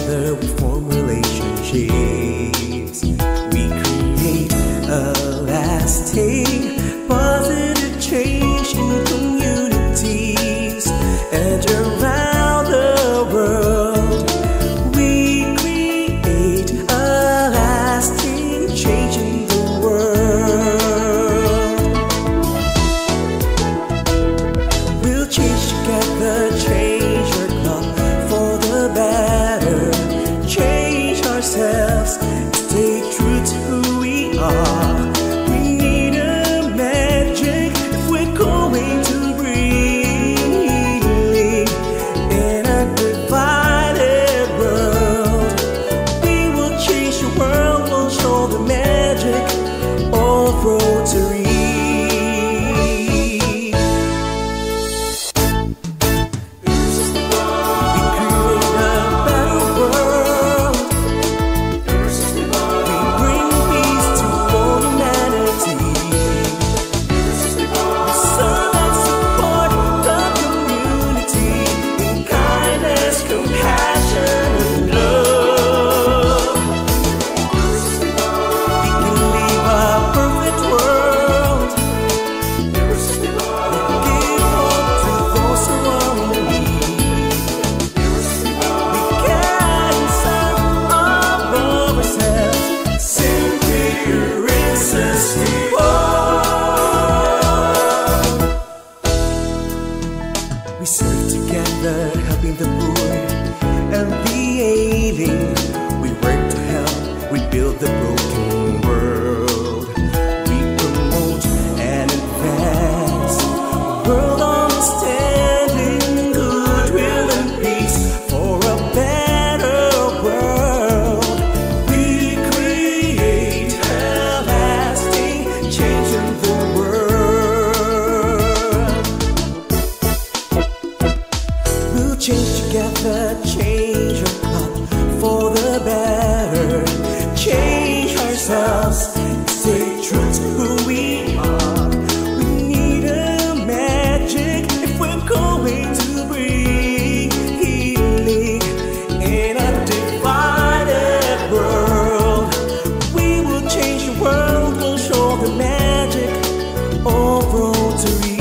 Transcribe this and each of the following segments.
together we form relationships. We create a lasting positive change in communities and around the world. We create a lasting change in the world. We'll change together, change our club for the better, change ourselves, stay true to who we are. We need a magic if we're going to bring healing in a divided world. We will change the world, we'll show the magic of Rotary. We serve together, helping the poor and the ailing. We work to help, we build the broken world. We promote and advance world understanding, goodwill and peace for a better world. We create a lasting change in the world. We'll change together, change our club for the better, change ourselves, stay true to who we are. We need a magic if we're going to bring healing in a divided world. We will change the world, we'll show the magic of Rotary.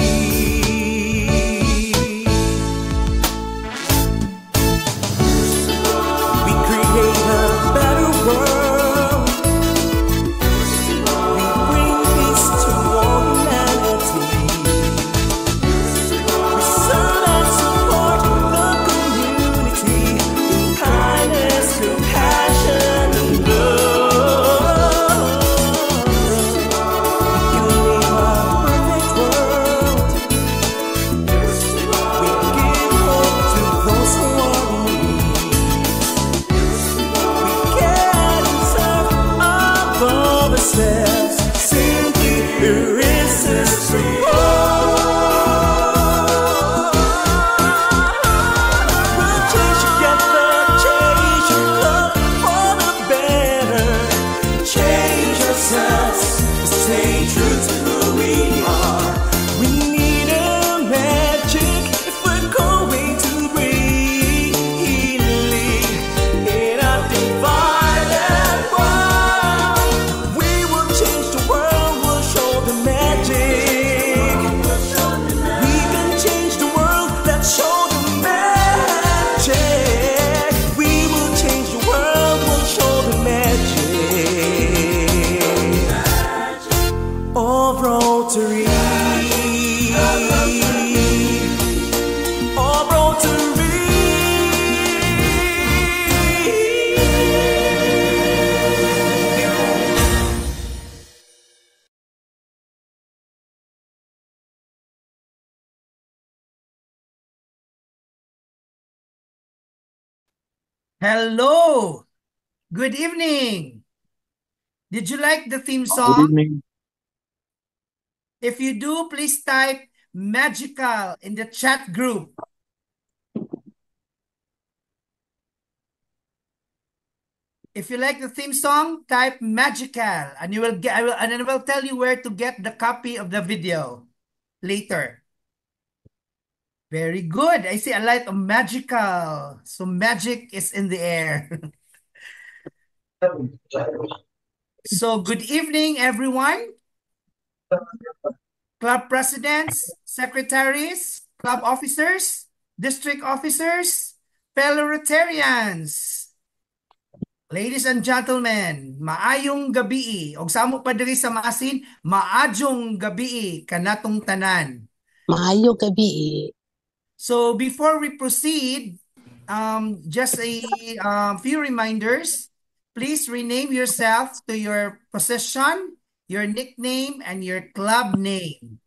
Simply irresistible. We'll change together, change our love for the better, change ourselves, stay true to who we are. We need a magic if we're going to bring healing in a divided world. We will change the world, we'll show the magic. We can change the world, let's show the magic. We will change the world, we'll show the magic of Rotary. Of Rotary. Hello, good evening. Did you like the theme Good song? evening. If you do, please type magical in the chat group. If you like the theme song, type magical and you will get and I will tell you where to get the copy of the video later. Very good. I see a light of magical. So magic is in the air. So good evening, everyone. Club presidents, secretaries, club officers, district officers, fellow Rotarians. Ladies and gentlemen, maayong gabi. Og sa amo pa diri sa maasin, maadjong gabi kanatong tanan. Maayo gabi. So before we proceed, just a few reminders. Please rename yourself to your position, your nickname, and your club name.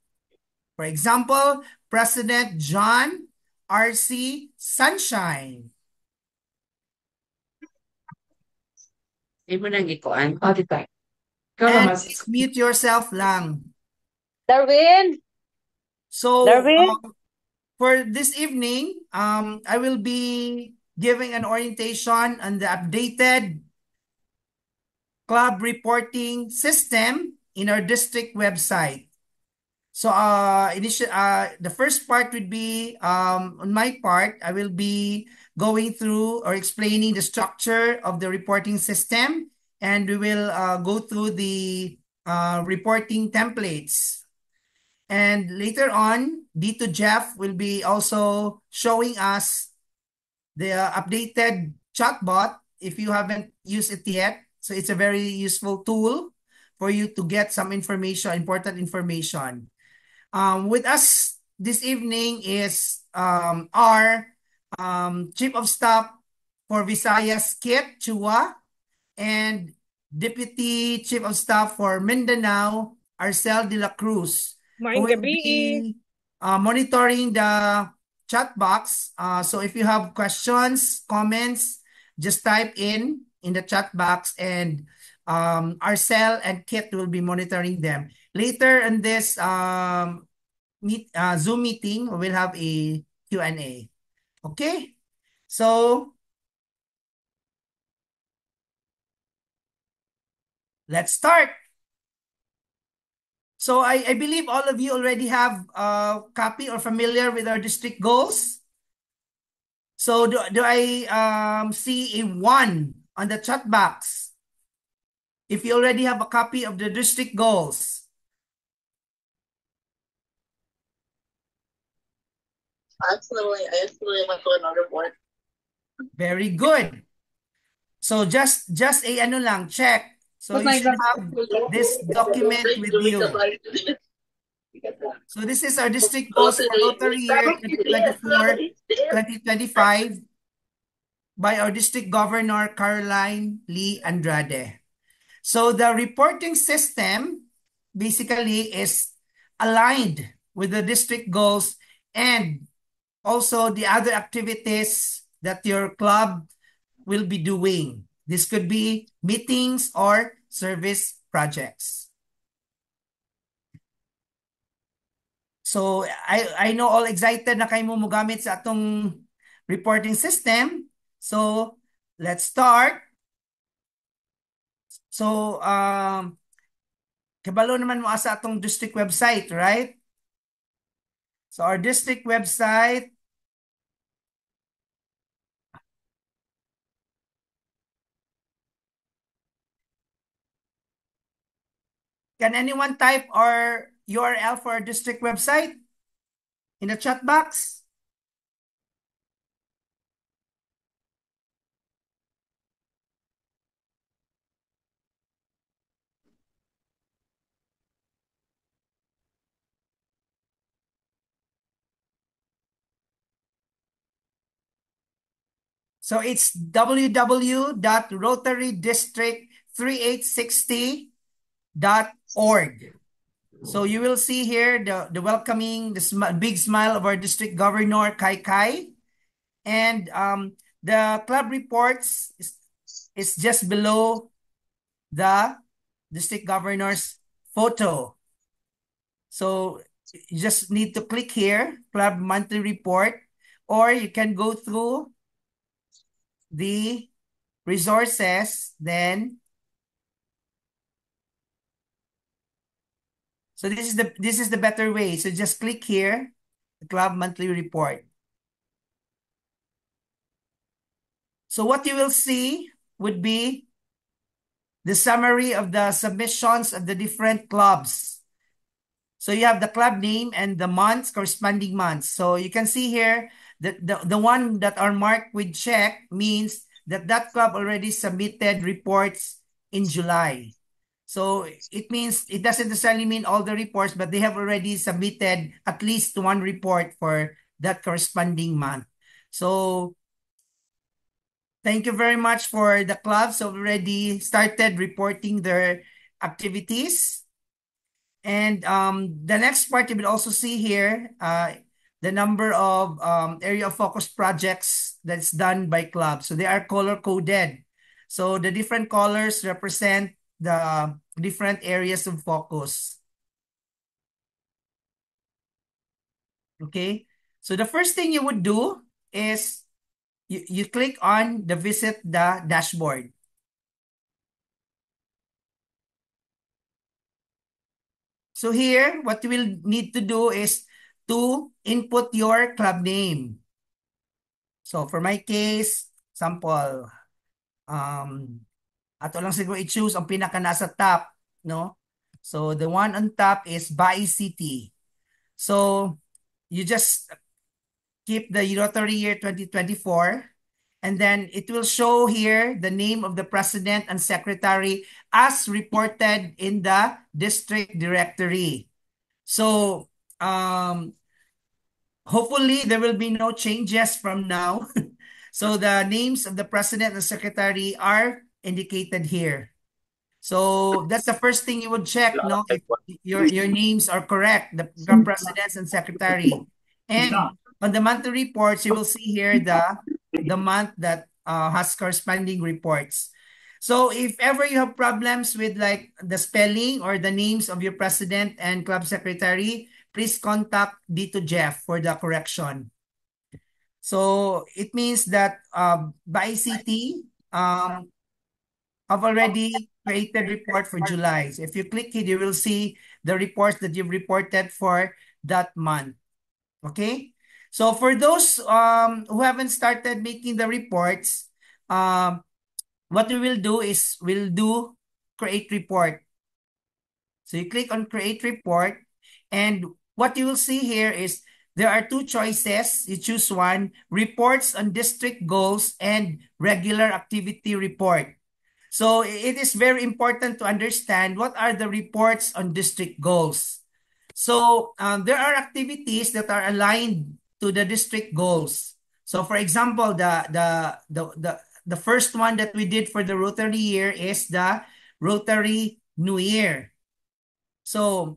For example, President John R.C. Sunshine. Imo nang ikuan. Oh, dito. Ikaw And naman. please mute yourself lang. Darwin! So, Darwin? for this evening, I will be giving an orientation on the updated club reporting system in our district website. So, the first part would be on my part, I will be going through or explaining the structure of the reporting system, and we will go through the reporting templates. And later on, Dito Jeff will be also showing us the updated chatbot if you haven't used it yet. So it's a very useful tool for you to get some information, important information. With us this evening is our Chief of Staff for Visayas, Kit Chua, and Deputy Chief of Staff for Mindanao, Arcel de la Cruz, who will be monitoring the chat box. So if you have questions, comments, just type in the chat box, and Arcel and Kit will be monitoring them. Later in this Zoom meeting, we will have a Q&A. Okay? So, let's start. So I believe all of you already have a copy or familiar with our district goals. So do I see a 1 on the chat box? If you already have a copy of the district goals. Absolutely. I absolutely went to another board. Very good. So just a ano lang, check. So you should have this document with you. So this is our district goals for Rotary year 2024-2025 by our district governor, Caroline Lee Andrade. So the reporting system basically is aligned with the district goals and also the other activities that your club will be doing. This could be meetings or service projects. So I know all excited na kayo mo gamit sa atong reporting system. So let's start. So kabalo naman mo sa atong district website, right? So our district website, can anyone type our URL for our district website in the chat box? So it's www.rotarydistrict3860.org. So you will see here the welcoming, the big smile of our district governor, Kai Kai. And the club reports is just below the district governor's photo. So you just need to click here, club monthly report, or you can go through the resources, then so this is the better way. So just click here, club monthly report. So what you will see would be the summary of the submissions of the different clubs. So you have the club name and the months, corresponding months. So you can see here that the one that are marked with check means that that club already submitted reports in July. So it means it doesn't necessarily mean all the reports, but they have already submitted at least one report for that corresponding month. So thank you very much for the clubs who already started reporting their activities. And the next part you will also see here, the number of area of focus projects that's done by clubs. So they are color coded. So the different colors represent the different areas of focus. Okay. So the first thing you would do is you click on the visit the dashboard. So here, what you will need to do is to input your club name. So for my case, sample, ato lang siguro i-choose ang pinaka nasa top, no? So the one on top is Bai City. So you just keep the Rotary year 2024, and then it will show here the name of the president and secretary as reported in the district directory. So hopefully there will be no changes from now. So the names of the president and secretary are indicated here. So that's the first thing you would check, no, if your names are correct, the presidents and secretary. And on the monthly reports, you will see here the month that has corresponding reports. So if ever you have problems with like the spelling or the names of your president and club secretary, please contact Dito Jeff for the correction. So it means that by ICT, I've already created report for July. So if you click it, you will see the reports that you've reported for that month. Okay? So for those who haven't started making the reports, what we will do is we'll do create report. So you click on create report, and what you will see here is there are two choices. You choose one, reports on district goals and regular activity report. So it is very important to understand what are the reports on district goals. So there are activities that are aligned to the district goals. So for example, the first one that we did for the Rotary year is the Rotary New Year. So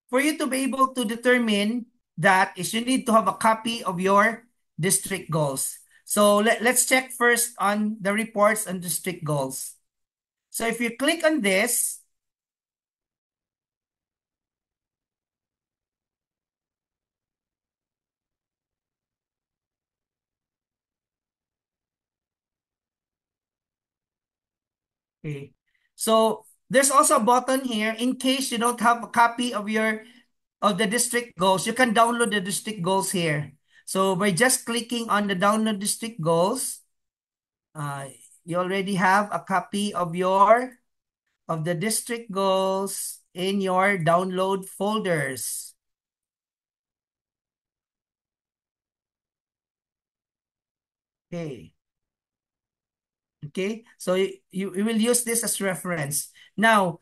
for you to be able to determine that is you need to have a copy of your district goals. So let's check first on the reports on district goals. So if you click on this, okay. So there's also a button here in case you don't have a copy of the district goals, you can download the district goals here. So by just clicking on the download district goals, you already have a copy of the district goals in your download folders. Okay. Okay, so you will use this as reference. Now,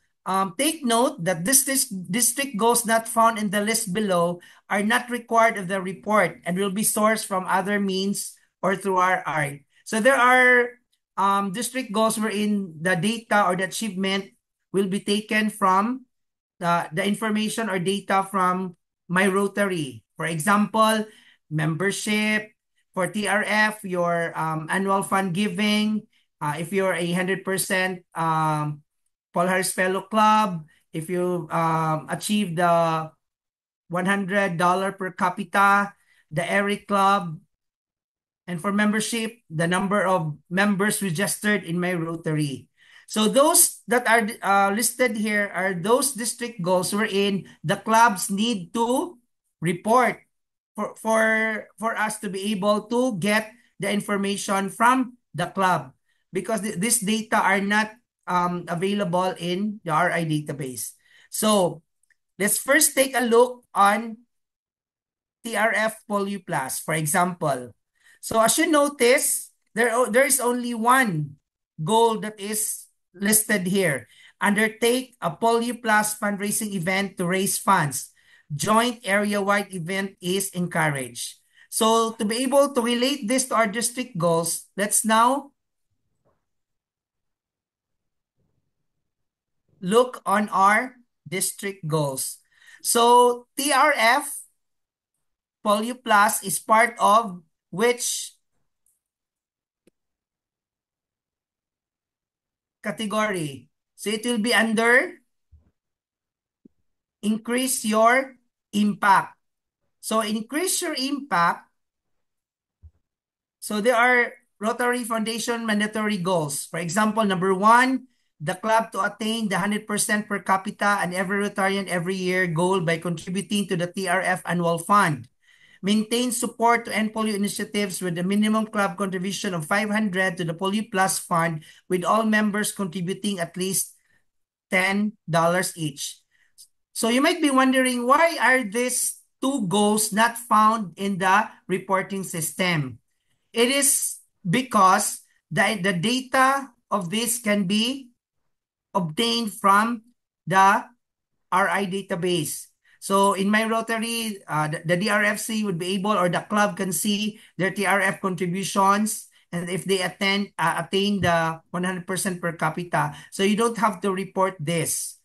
take note that district goals not found in the list below are not required of the report and will be sourced from other means or through RI. So there are district goals wherein the data or the achievement will be taken from the information or data from my Rotary. For example, membership, for TRF, your annual fund giving, if you're a 100% Paul Harris Fellow Club, if you achieve the $100 per capita, the Eric Club, and for membership, the number of members registered in my Rotary. So those that are listed here are those district goals wherein the clubs need to report for us to be able to get the information from the club, because this data are not available in the RI database. So let's first take a look on TRF Polio Plus, for example. So as you notice, there is only one goal that is listed here. Undertake a Polio Plus fundraising event to raise funds. Joint area-wide event is encouraged. So to be able to relate this to our district goals, let's now look on our district goals. So TRF Polio Plus is part of which category? So it will be under increase your impact. So increase your impact. So there are Rotary Foundation mandatory goals. For example, number 1, the club to attain the 100% per capita and every Rotarian every year goal by contributing to the TRF annual fund. Maintain support to end polio initiatives with a minimum club contribution of 500 to the Polio Plus Fund, with all members contributing at least $10 each. So you might be wondering, why are these two goals not found in the reporting system? It is because the data of this can be obtained from the RI database. So in my Rotary, the DRFC would be able, or the club can see their TRF contributions, and if they attain the 100% per capita. So you don't have to report this.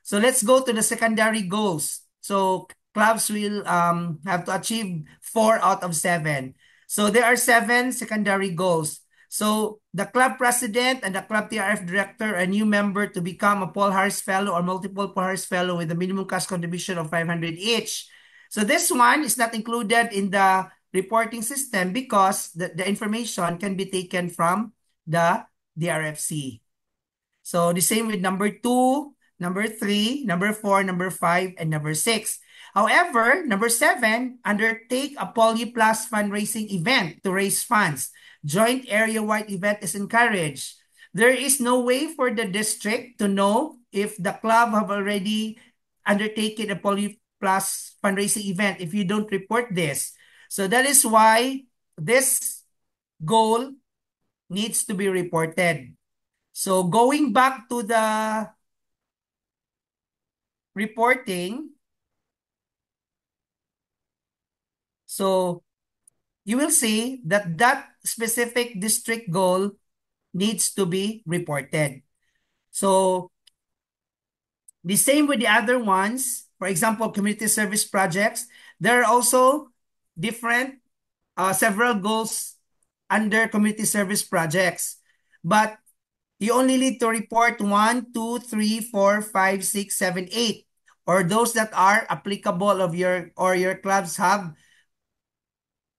So let's go to the secondary goals. So clubs will have to achieve 4 out of 7. So there are 7 secondary goals. So the club president and the club TRF director, a new member to become a Paul Harris Fellow or multiple Paul Harris Fellow with a minimum cash contribution of 500 each. So this one is not included in the reporting system because the information can be taken from the DRFC. So the same with number 2, number 3, number 4, number 5, and number 6. However, number 7, undertake a Polio Plus fundraising event to raise funds. Joint area-wide event is encouraged. There is no way for the district to know if the club have already undertaken a Polio Plus fundraising event if you don't report this. So that is why this goal needs to be reported. So going back to the reporting, so you will see that that specific district goal needs to be reported. So the same with the other ones. For example, community service projects, there are also different, several goals under community service projects. But you only need to report 1, 2, 3, 4, 5, 6, 7, 8, or those that are applicable of your clubs have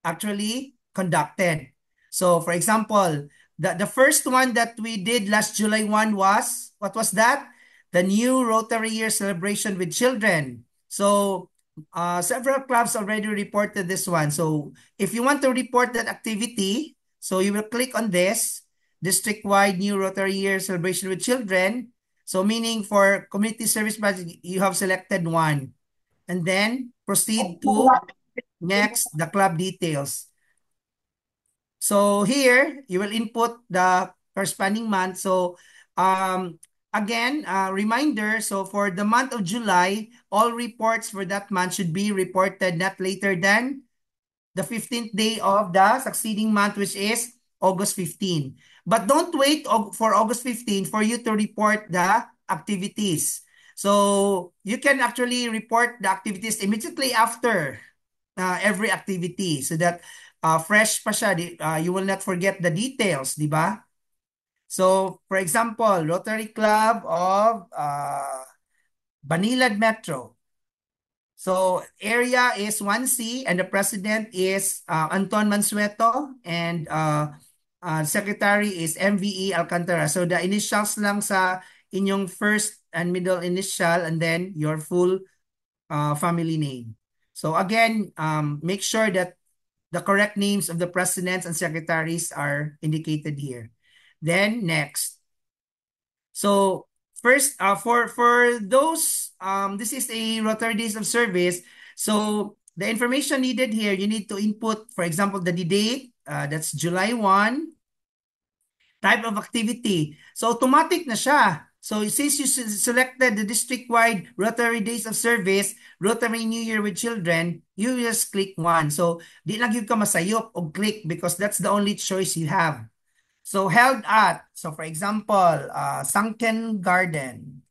actually conducted. So for example, the first one that we did last July 1 was, what was that? The new Rotary Year celebration with children. So several clubs already reported this one. So if you want to report that activity, so you will click on this, district-wide new Rotary Year celebration with children. So meaning for community service project, you have selected one. And then proceed to next, the club details. So here, you will input the corresponding month. So again, reminder, so for the month of July, all reports for that month should be reported not later than the 15th day of the succeeding month, which is August 15. But don't wait for August 15 for you to report the activities. So you can actually report the activities immediately after every activity so that fresh pa siya, you will not forget the details, di ba? So, for example, Rotary Club of Banilad Metro. So, area is 1C and the president is Anton Mansueto, and secretary is MVE Alcantara. So the initials lang sa inyong first and middle initial and then your full family name. So again, make sure that the correct names of the presidents and secretaries are indicated here. Then next. So first, for those, this is a Rotary Days of Service. So the information needed here, you need to input, for example, the date, that's July 1, type of activity. So automatic na siya. So since you selected the district-wide Rotary Days of Service, Rotary New Year with Children, you just click one. So di lang yun ka masayop o click because that's the only choice you have. So held at, so for example, Sunken Garden.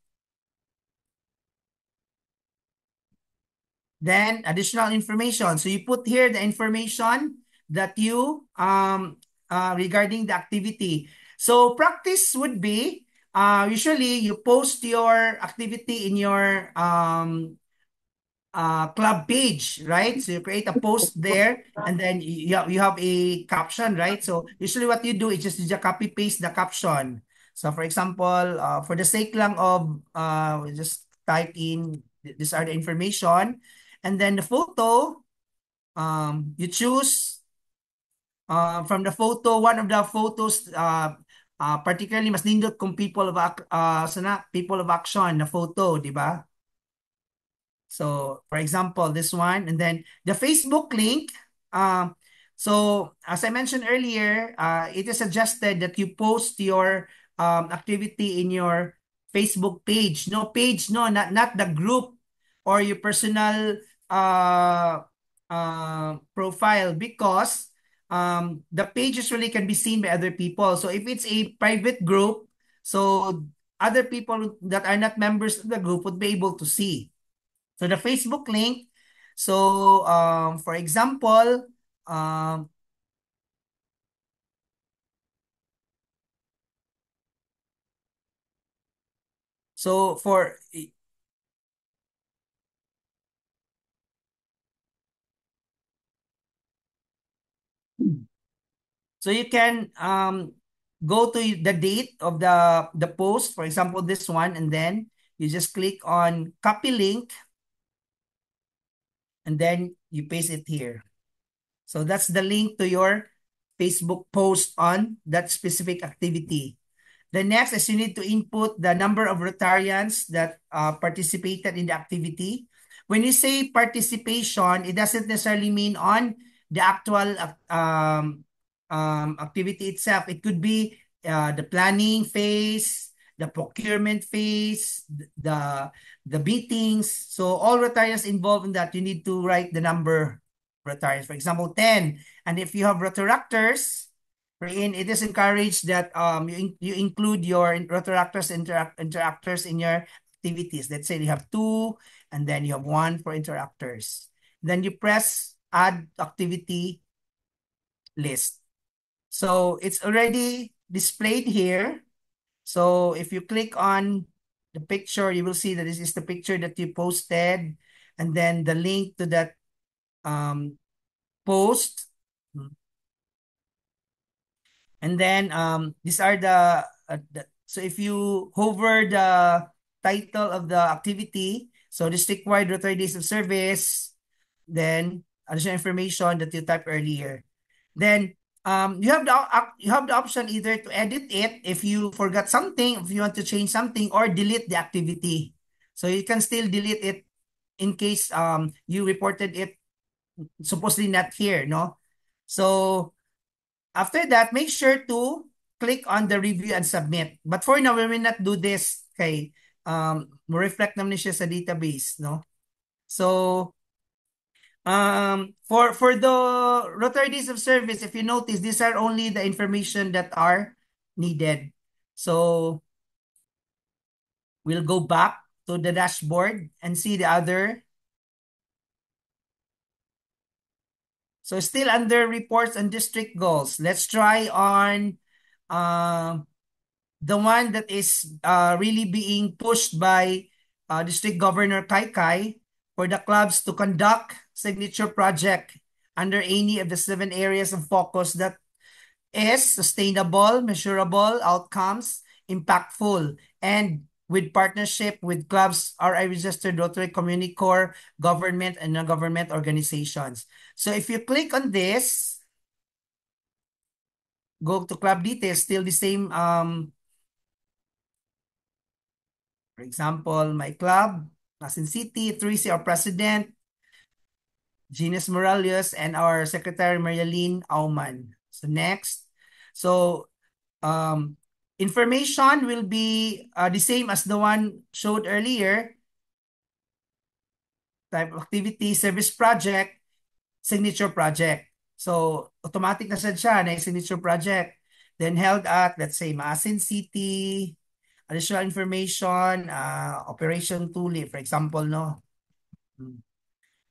Then additional information. So you put here the information that you regarding the activity. So practice would be usually you post your activity in your club page, right? So you create a post there and then you have a caption, right? So usually what you do is just copy paste the caption. So for example, for the sake lang of just type in these are the information and then the photo, you choose from the photo, one of the photos particularly mas nindot kung people of people of action na photo, di ba? So, for example, this one, and then the Facebook link. So, as I mentioned earlier, it is suggested that you post your activity in your Facebook page. No page, no, not the group or your personal profile because the page usually can be seen by other people. So, if it's a private group, so other people that are not members of the group would be able to see. So the Facebook link, so for example, so for so you can go to the date of the post, for example, this one, and then you just click on copy link, and then you paste it here. So that's the link to your Facebook post on that specific activity. The next is you need to input the number of Rotarians that participated in the activity. When you say participation, it doesn't necessarily mean on the actual activity itself. It could be the planning phase, the procurement phase, the meetings. So all Rotarians involved in that, you need to write the number Rotarians. For example, 10. And if you have Rotaractors, wherein it is encouraged that you include your Rotaractors interactors in your activities. Let's say you have 2 and then you have 1 for interactors. Then you press add activity list. So it's already displayed here. So if you click on the picture, you will see that this is the picture that you posted and then the link to that post. And then these are so if you hover the title of the activity, so district-wide Rotary Days of Service, then additional information that you typed earlier. Then you have the option either to edit it if you forgot something, if you want to change something, or delete the activity. So you can still delete it in case you reported it supposedly not here, no? So after that, make sure to click on the review and submit. But for now, we will not do this. Okay, reflect naman siya sa database, no? So for the Rotary Days of Service, if you notice, these are only the information that are needed. So we'll go back to the dashboard and see the other. So still under reports and district goals. Let's try on the one that is really being pushed by District Governor Kai Kai for the clubs to conduct signature project under any of the 7 areas of focus that is sustainable, measurable outcomes, impactful, and with partnership with clubs, RI registered Rotary Community Corps, government and non-government organizations. So if you click on this, go to club details, still the same. For example, my club, Quezon City, Tracy, our president, Genius Morales, and our secretary, Marialine Auman. So next. So information will be the same as the one showed earlier. Type of activity, service project, signature project. So automatic na siya na yung signature project. Then held at, let's say, Maasin City, additional information, Operation Tuli, for example, no?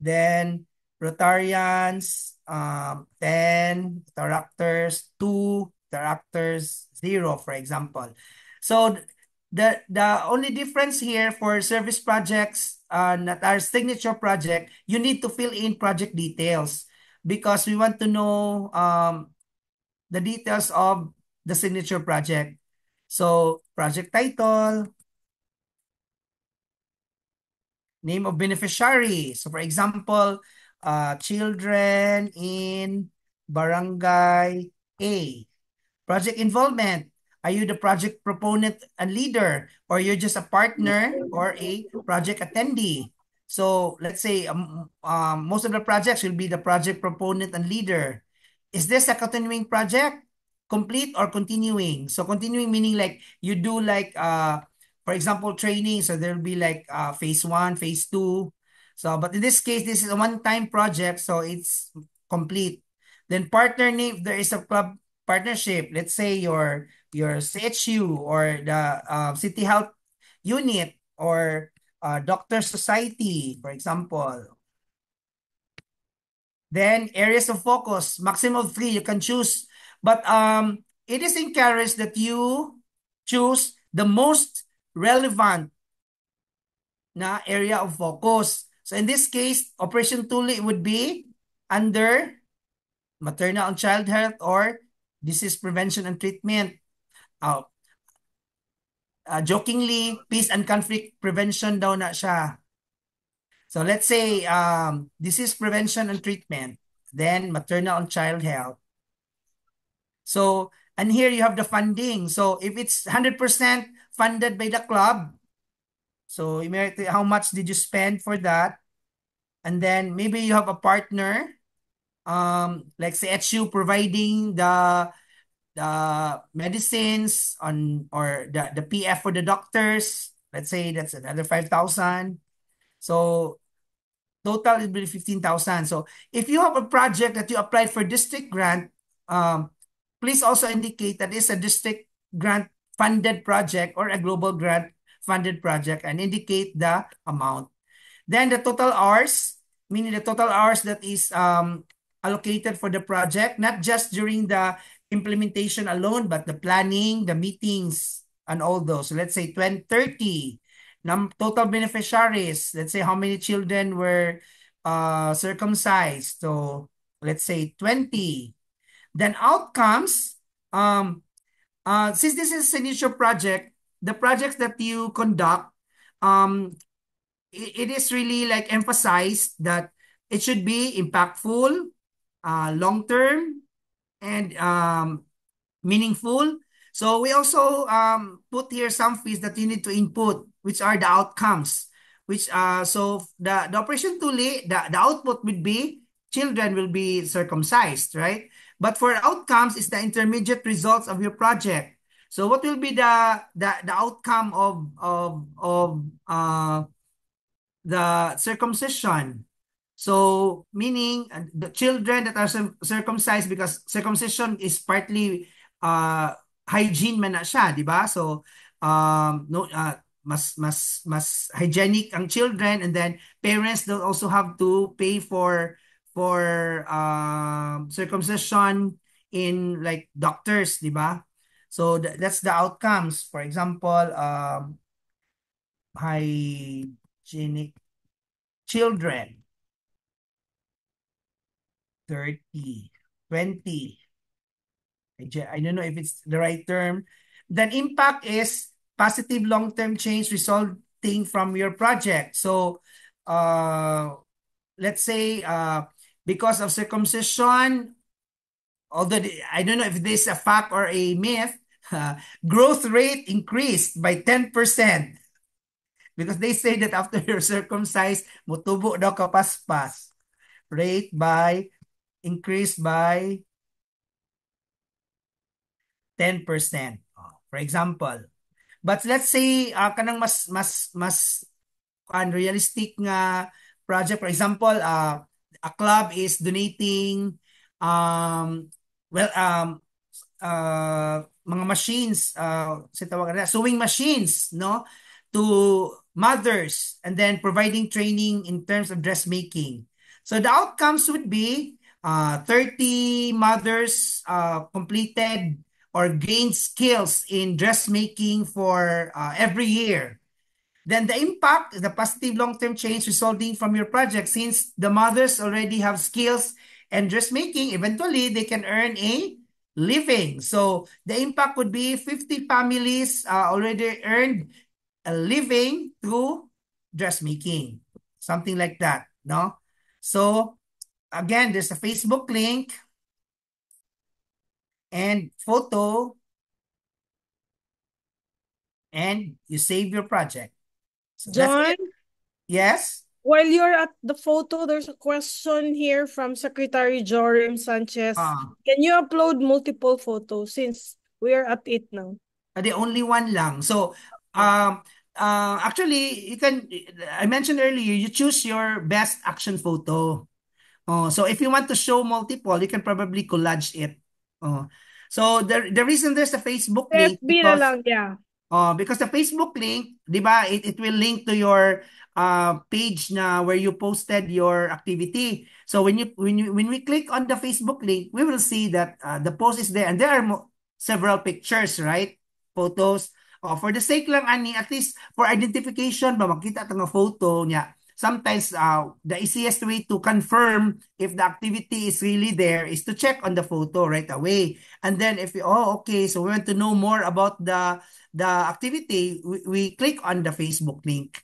Then Rotarians, 10, Interactors, 2, Interactors, 0, for example. So the only difference here for service projects that are signature project, you need to fill in project details because we want to know the details of the signature project. So project title, name of beneficiary. So for example, children in Barangay A. Project involvement. Are you the project proponent and leader, or you're just a partner or a project attendee? So let's say most of the projects will be the project proponent and leader. Is this a continuing project? Complete or continuing? So continuing meaning like you do like for example training. So there'll be like phase 1, phase 2. So but in this case, this is a one-time project, so it's complete. Then partner name, there is a club partnership. Let's say your CHU or the city health unit or doctor society, for example. Then areas of focus, maximum of 3 you can choose. But it is encouraged that you choose the most relevant na area of focus. So in this case, Operation Tuli would be under maternal and child health or disease prevention and treatment. Jokingly, peace and conflict prevention daw na siya. So let's say disease prevention and treatment, then maternal and child health. So, and here you have the funding. So if it's 100% funded by the club, so immediately how much did you spend for that? And then maybe you have a partner, like say HU providing the medicines on or the PF for the doctors. Let's say that's another 5,000. So total it will be 15,000. So if you have a project that you applied for district grant, please also indicate that it's a district grant funded project or a global grant funded project and indicate the amount. Then the total hours, meaning the total hours that is allocated for the project, not just during the implementation alone, but the planning, the meetings, and all those. So let's say 20, 30. Total beneficiaries, let's say how many children were circumcised. So let's say 20. Then outcomes, since this is a signature project, the projects that you conduct, it is really like emphasized that it should be impactful, long-term, and meaningful. So we also put here some fees that you need to input, which are the outcomes. Which so the Operation Tuli, the output would be children will be circumcised, right? But for outcomes is the intermediate results of your project. So what will be the outcome of the circumcision? So meaning the children that are circumcised, because circumcision is partly hygiene man na siya, di ba? So no mas hygienic ang children, and then parents don't also have to pay for circumcision in like doctors, di ba? So that's the outcomes. For example, hygienic children, 30, 20. I don't know if it's the right term. Then impact is positive long-term change resulting from your project. So let's say because of circumcision, although I don't know if this is a fact or a myth, growth rate increased by 10%. Because they say that after you're circumcised, mutubo daw kapaspas. Rate by increased by 10%. For example. But let's say kanang mas unrealistic nga project. For example, a club is donating um well mga machines sa tawagan na sewing machines, no, to mothers, and then providing training in terms of dressmaking. So the outcomes would be 30 mothers completed or gained skills in dressmaking for every year. Then the impact, the positive long-term change resulting from your project, since the mothers already have skills and dressmaking, eventually they can earn a living. So the impact would be 50 families already earned a living through dressmaking, something like that, no? So again, there's a Facebook link and photo, and you save your project. So that's John, it. Yes. while you're at the photo, there's a question here from Secretary Jorim Sanchez. Can you upload multiple photos since we are at it now? The only one lang. So, actually, you can, I mentioned earlier, you choose your best action photo. Oh, so if you want to show multiple, you can probably collage it. Oh, so the reason there's a Facebook link FB na lang, because yeah. because the Facebook link, di ba, it will link to your page na where you posted your activity. So when we click on the Facebook link, we will see that the post is there, and there are several pictures, right? Photos. For the sake lang ani, at least for identification ba makita tang photo niya. Sometimes the easiest way to confirm if the activity is really there is to check on the photo right away. And then if okay, so we want to know more about the activity, we click on the Facebook link.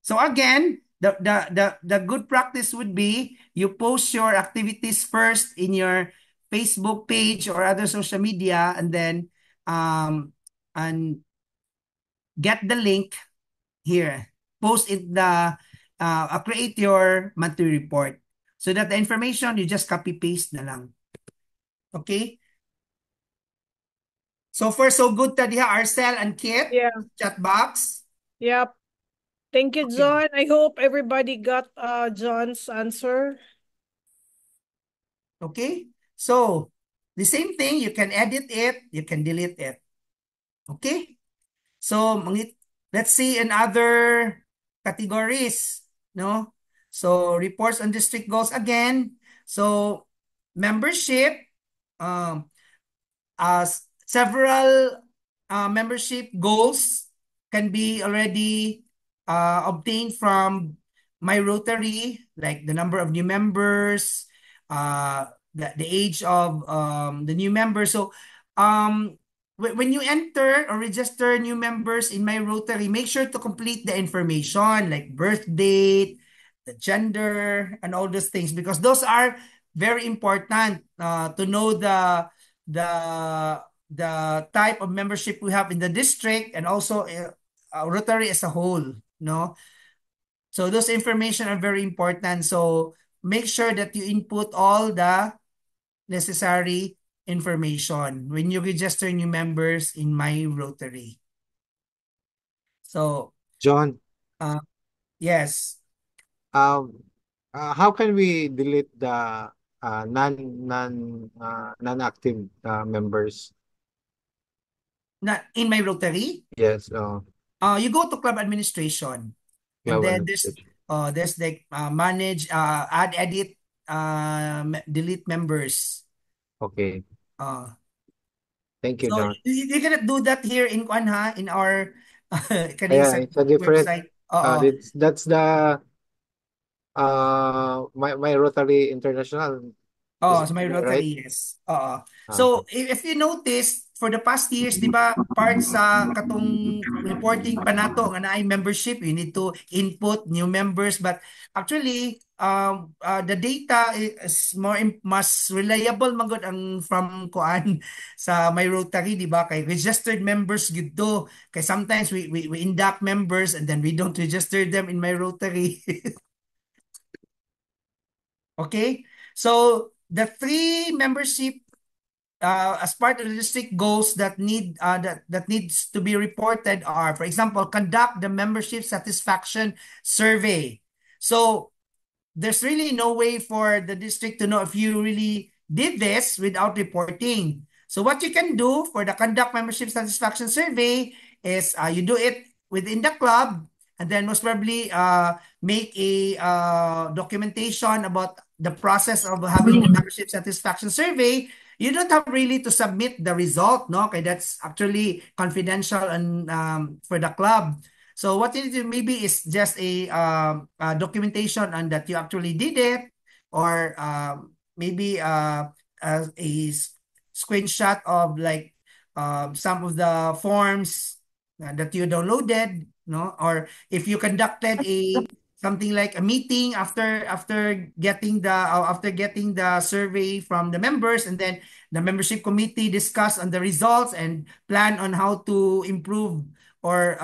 So again, the good practice would be you post your activities first in your Facebook page or other social media, and then and get the link here. Post it create your monthly report. So that the information you just copy paste na lang. Okay? So far so good tadiha, Arcel and Kit. Yeah. Chat box. Yep. Thank you, Okay. John. I hope everybody got John's answer. Okay? So, the same thing, you can edit it, you can delete it. Okay? So, let's see in other categories, no? So, reports on district goals again. So, membership, several membership goals can be already obtained from my Rotary, like the number of new members, the age of the new members. So when you enter or register new members in my Rotary, make sure to complete the information like birth date, the gender, and all those things, because those are very important to know the the type of membership we have in the district, and also Rotary as a whole, no? So those information are very important. So make sure that you input all the necessary information when you register new members in my Rotary. So John, yes. how can we delete the non-active members? In my Rotary, Yes. you go to club administration, and then there's like manage, add, edit, delete members. Okay. Thank you, So John. you cannot do that here in in our Yeah, it's a different. website. That's the my Rotary International. Oh, Is so my that right? Rotary, yes. Oo. Okay. So, if you notice, for the past years, di ba, part sa katong reporting pa nato nga naay membership, you need to input new members. But actually, the data is mas reliable magod ang from kuan sa my Rotary, di ba? Kay registered members gid to. Kay sometimes we induct members and then we don't register them in my Rotary. Okay? So, the three membership as part of the district goals that needs to be reported are, for example, conduct the membership satisfaction survey. So there's really no way for the district to know if you really did this without reporting. So what you can do for the conduct membership satisfaction survey is you do it within the club, and then most probably make a documentation about the process of having the membership satisfaction survey. You don't have really to submit the result, no? Okay, that's actually confidential and for the club. So what you need to maybe is just a documentation on that you actually did it, or maybe screenshot of like some of the forms that you downloaded, no? Or if you conducted a something like a meeting after getting the survey from the members, and then the membership committee discuss on the results and plan on how to improve or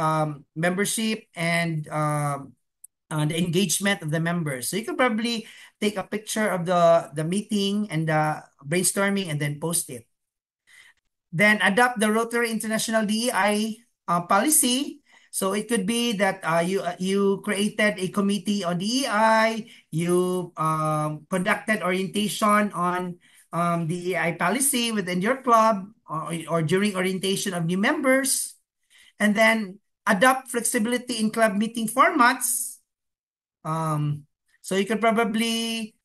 membership and the engagement of the members. So you could probably take a picture of the meeting and the brainstorming and then post it. Then adopt the Rotary International DEI policy. So it could be that you created a committee on DEI, you conducted orientation on DEI policy within your club, or during orientation of new members, and then adopt flexibility in club meeting formats. So you could probably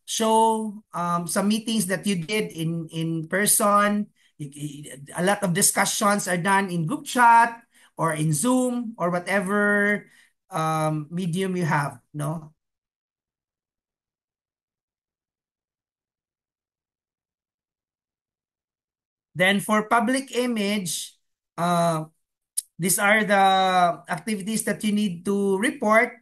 show some meetings that you did in person. A lot of discussions are done in group chat or in Zoom or whatever medium you have, no? Then for public image, these are the activities that you need to report.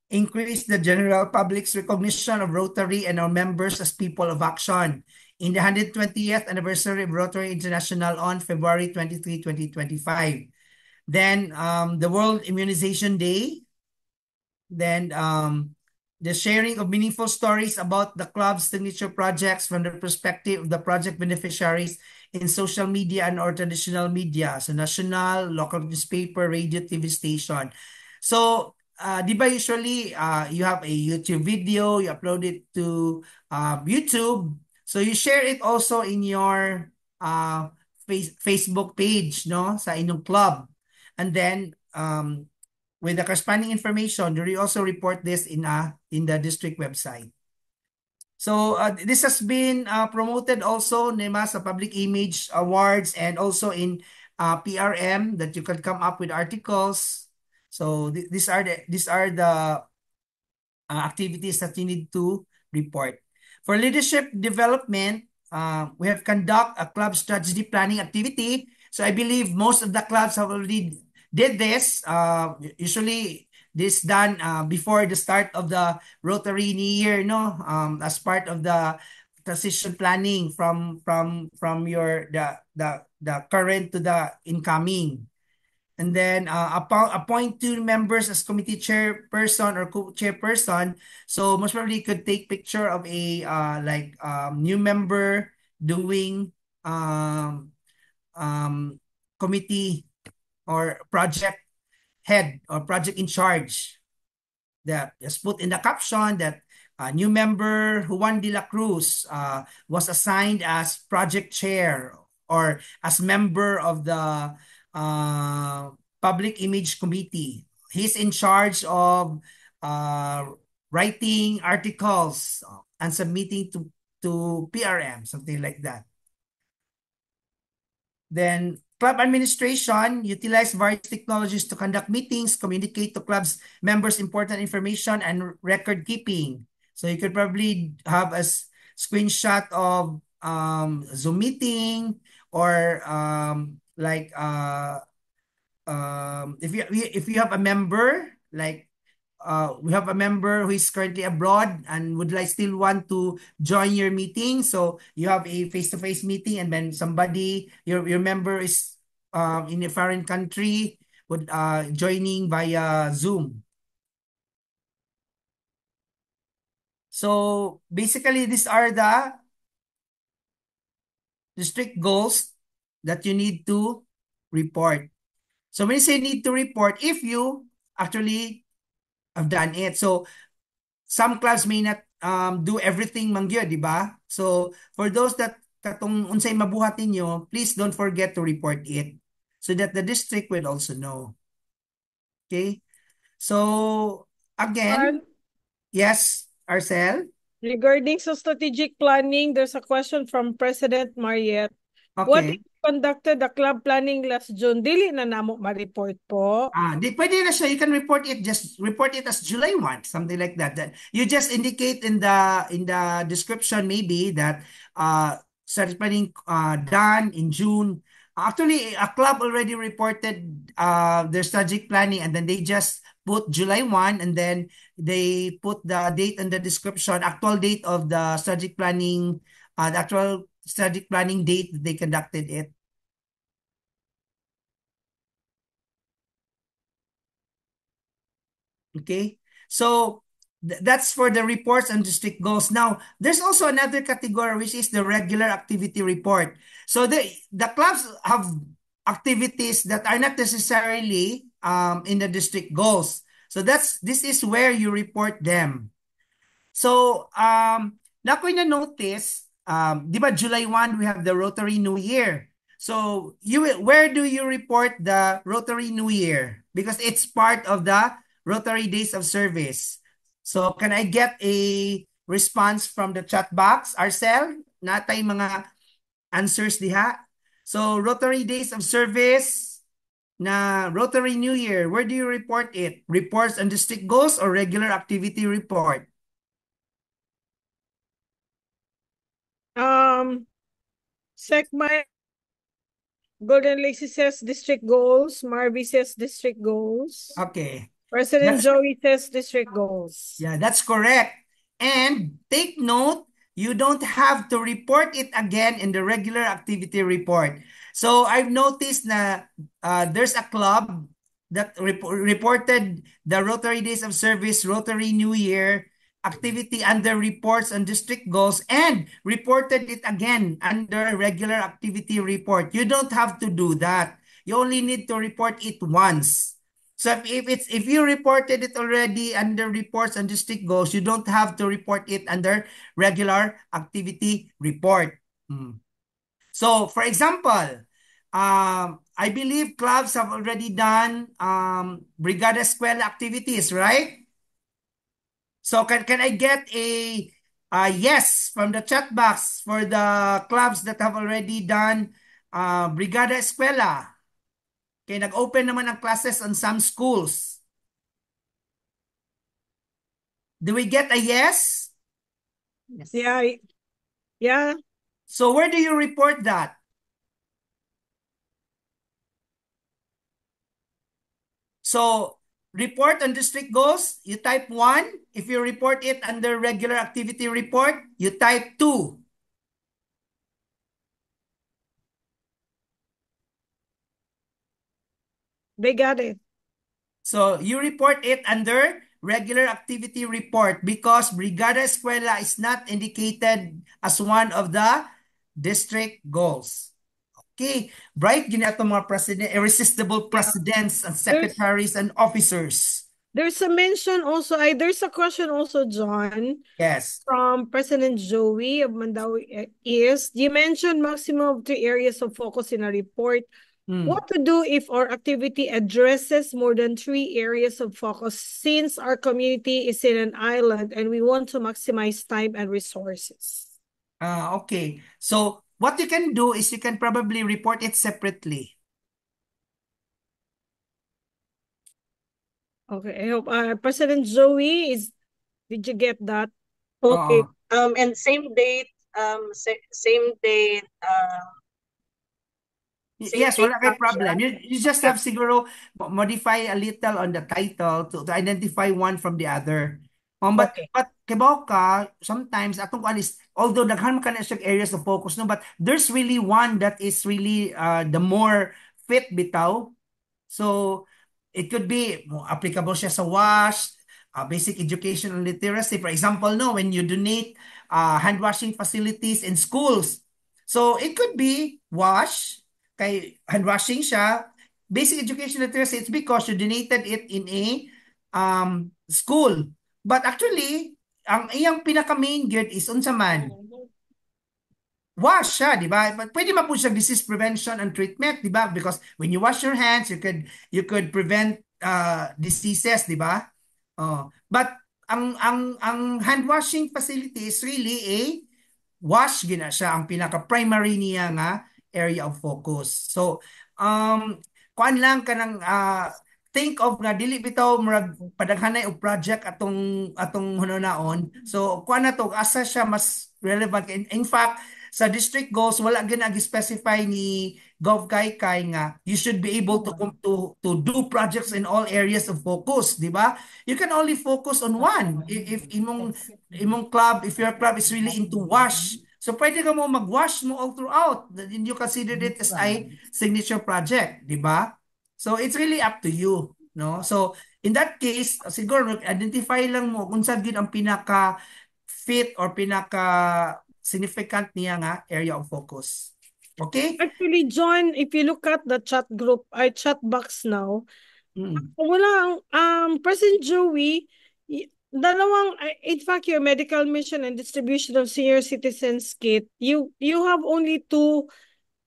Increase the general public's recognition of Rotary and our members as people of action. In the 120th anniversary of Rotary International on February 23, 2025. Then the World Immunization Day. Then the sharing of meaningful stories about the club's signature projects from the perspective of the project beneficiaries in social media and or traditional media. So national, local newspaper, radio, TV station. So, di ba usually you have a YouTube video, you upload it to YouTube. So you share it also in your Facebook page, no? Sa inyong club. And then with the corresponding information, you also report this in the district website. So this has been promoted also, Nema, sa Public Image Awards and also in PRM that you can come up with articles. So these are the activities that you need to report. For leadership development, we have conduct a club strategy planning activity. So I believe most of the clubs have already did this. Usually this done before the start of the Rotary New Year, no? As part of the transition planning from your the current to the incoming. And then appoint two members as committee chairperson or co-chairperson. So most probably you could take picture of a new member doing committee or project head or project in charge. That is put in the caption that new member Juan de la Cruz was assigned as project chair or as member of the Public Image Committee. He's in charge of writing articles and submitting to PRM, something like that. Then club administration utilize various technologies to conduct meetings, communicate to club's members important information, and record keeping. So you could probably have as screenshot of Zoom meeting, or like if you have a member, like we have a member who is currently abroad and would like still want to join your meeting. So you have a face-to-face meeting, and then somebody, your member is in a foreign country, would joining via Zoom. So basically, these are the strict goals that you need to report. So when you say need to report, if you actually have done it. So some clubs may not do everything mangyo, di ba? So for those that katong unsay mabuhat ninyo, please don't forget to report it so that the district will also know. Okay? So again, yes, Arcel? Regarding sa strategic planning, there's a question from President Mariette. What if Okay. you conducted the club planning last June? Dili na namo ma-report po. Pwede na siya. You can report it. Just report it as July 1, something like that. That you just indicate in the description maybe that strategic planning done in June. Actually, a club already reported their strategic planning, and then they just put July 1, and then they put the date in the description, actual date of the strategic planning, the actual strategic planning date that they conducted it. Okay, so that's for the reports and district goals. Now, there's also another category, which is the regular activity report. So the clubs have activities that are not necessarily in the district goals. So this is where you report them. So na ko na notice, di ba July 1 we have the Rotary New Year. So where do you report the Rotary New Year? Because it's part of the Rotary Days of Service. So can I get a response from the chat box? Arcel, natay mga answers diha. So Rotary Days of Service na Rotary New Year, where do you report it? Reports on district goals or regular activity report? Sekmay Golden Lacy says district goals. Marby says district goals. Okay. President Joey says district goals. Yeah, that's correct. And take note, you don't have to report it again in the regular activity report. So I've noticed na there's a club that reported the Rotary Days of Service, Rotary New Year activity under reports on district goals, and reported it again under regular activity report. You don't have to do that. You only need to report it once. So if you reported it already under reports and district goals, you don't have to report it under regular activity report. So for example, I believe clubs have already done Brigada Eskwela activities, right? So can I get a yes from the chat box for the clubs that have already done Brigada Eskwela? Okay, nag-open naman ang classes on some schools. Do we get a yes? Yes. Yeah. So where do you report that? So report on district goals, you type 1. If you report it under regular activity report, you type 2. They got it. So you report it under regular activity report because Brigada Eskwela is not indicated as one of the district goals. Okay, bright ginato mga president, irresistible presidents and secretaries and officers. There's a mention also, there's a question also, John. Yes. From President Joey of Mandawi is, you mentioned maximum of 3 areas of focus in a report. What to do if our activity addresses more than 3 areas of focus since our community is in an island and we want to maximize time and resources? Okay. So what you can do is you can probably report it separately. Okay. I hope President Joey did you get that? Okay. And same date, same date, Yes, wala kay problem. You just have siguro modify a little on the title to identify one from the other. But Okay. but kibaw ka sometimes atong kuan is although daghan man kana siya areas of focus no, but there's really one that is really the more fit bitaw. So it could be applicable siya sa WASH, basic education and literacy. For example, no, when you donate hand washing facilities in schools. So it could be WASH, kay hand washing siya. Basic education literacy, it's because you donated it in a school. But actually, ang iyang pinaka main geared is unsa man wash siya, di ba? But pwede man po siya disease prevention and treatment, di ba? Because when you wash your hands, you could prevent diseases, di ba? But ang hand washing facility is really a wash gina siya ang pinaka primary niya nga area of focus. So kuan lang kanang think of nga dili bitaw murag padaghanay og project atong hunaon. So kuan na to asa siya mas relevant. In fact, sa district goals wala gyud specify ni Gov Kaykay nga you should be able to do projects in all areas of focus, di ba? You can only focus on one. If imong club, if your club is really into wash, so pwede ka mo mag-wash mo all throughout. Then you consider it as a signature project, di ba? So it's really up to you, no? So in that case, siguro identify lang mo kung saan gyud ang pinaka fit or pinaka significant niya nga area of focus. Okay? Actually, John, if you look at the chat group, chat box now, wala President Joey, dalawang, in fact, your medical mission and distribution of senior citizens kit, you have only two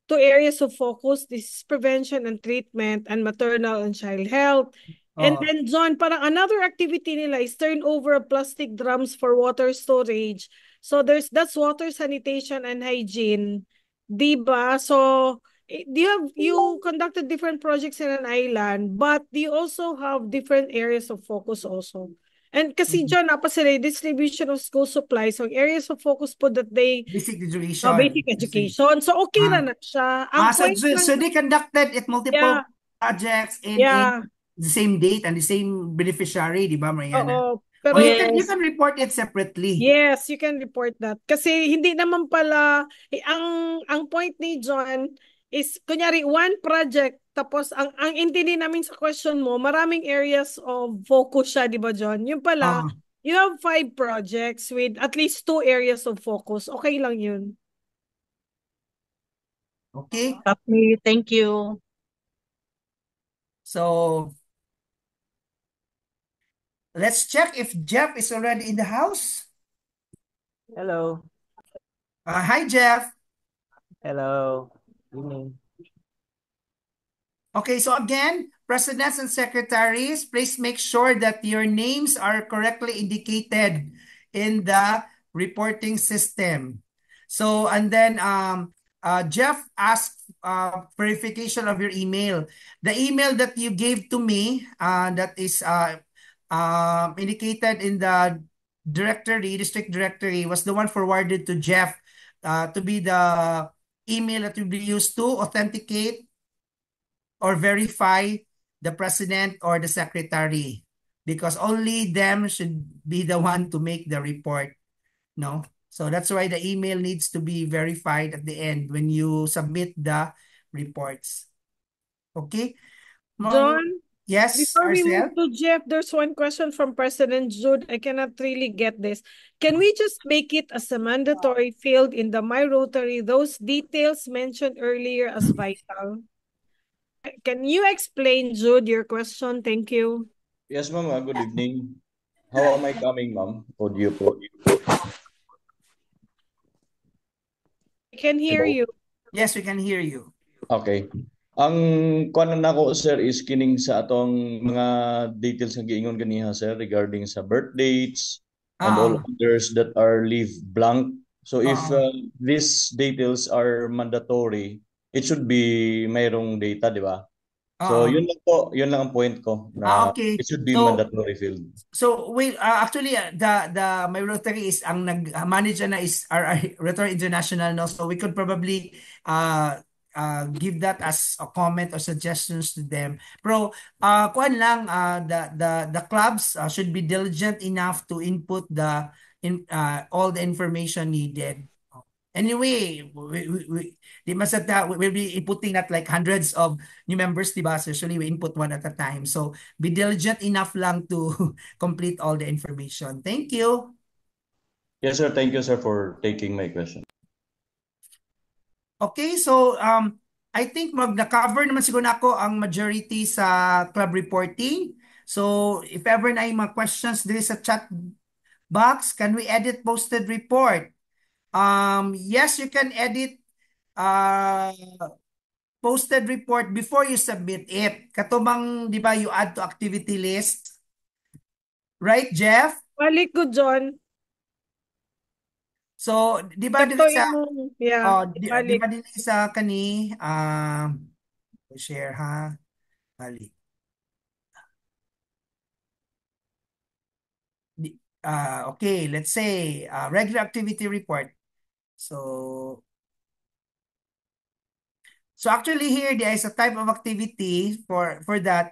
areas of focus. This is prevention and treatment and maternal and child health. And then, John, parang another activity nila is turn over plastic drums for water storage. So that's water sanitation and hygiene. Diba? So you conducted different projects in an island, but you also have different areas of focus also. And kasi John, sila distribution of school supplies. So areas of focus po that they basic education. Basic education. So okay na siya. Ang point so they conducted it multiple projects in the same date and the same beneficiary, di ba, Mariana? Pero you can report it separately. Yes, you can report that. Kasi hindi naman pala, ang point ni John is, kunyari, one project, tapos ang intindi namin sa question mo, maraming areas of focus siya, di ba, John? Yung pala, you have 5 projects with at least 2 areas of focus. Okay lang yun. Okay. Okay, thank you. So, let's check if Jeff is already in the house. Hello. Hi, Jeff. Hello. Evening. Okay, so again, presidents and secretaries, please make sure that your names are correctly indicated in the reporting system. So, and then Jeff asked verification of your email. The email that you gave to me, that is indicated in the directory, district directory, was the one forwarded to Jeff to be the email that will be used to authenticate or verify the president or the secretary, because only them should be the one to make the report, no? So that's why the email needs to be verified at the end when you submit the reports. Okay? John? Yes, before we move to Jeff, there's one question from President Jude. I cannot really get this. Can we just make it as a mandatory field in the My Rotary, those details mentioned earlier as vital? Can you explain, Jude, your question? Thank you. Yes, ma'am. Good evening. How am I coming, ma'am? Audio po. I can hear you. Yes, we can hear you. Okay. Ang kuan nako sir is kining sa atong mga details nga giingon kaniha sir regarding sa birth dates and all others that are leave blank. So if these details are mandatory, it should be mayroong data, di ba? So yun lang ang point ko na okay. it should be So, mandatory field. So wait, actually the my Rotary is ang nag-manage na is RI Rotary International, no, so we could probably give that as a comment or suggestions to them. Pero kuan lang, the clubs should be diligent enough to input all the information needed. Anyway, di masata, we'll be inputting that like hundreds of new members, diba? So usually we input one at a time. So be diligent enough lang to complete all the information. Thank you. Yes, sir. Thank you, sir, for taking my question. Okay, so I think na-cover naman siguro ako ang majority sa club reporting. So if ever na yung mga questions there is a chat box, can we edit posted report? Yes, you can edit posted report before you submit it. Katubang, di ba, you add to activity list? Right, Jeff? Balik ko, John. So, di ba din sa di ba din sa kani share ha. Balik. Okay, let's say regular activity report. So actually here there is a type of activity for that.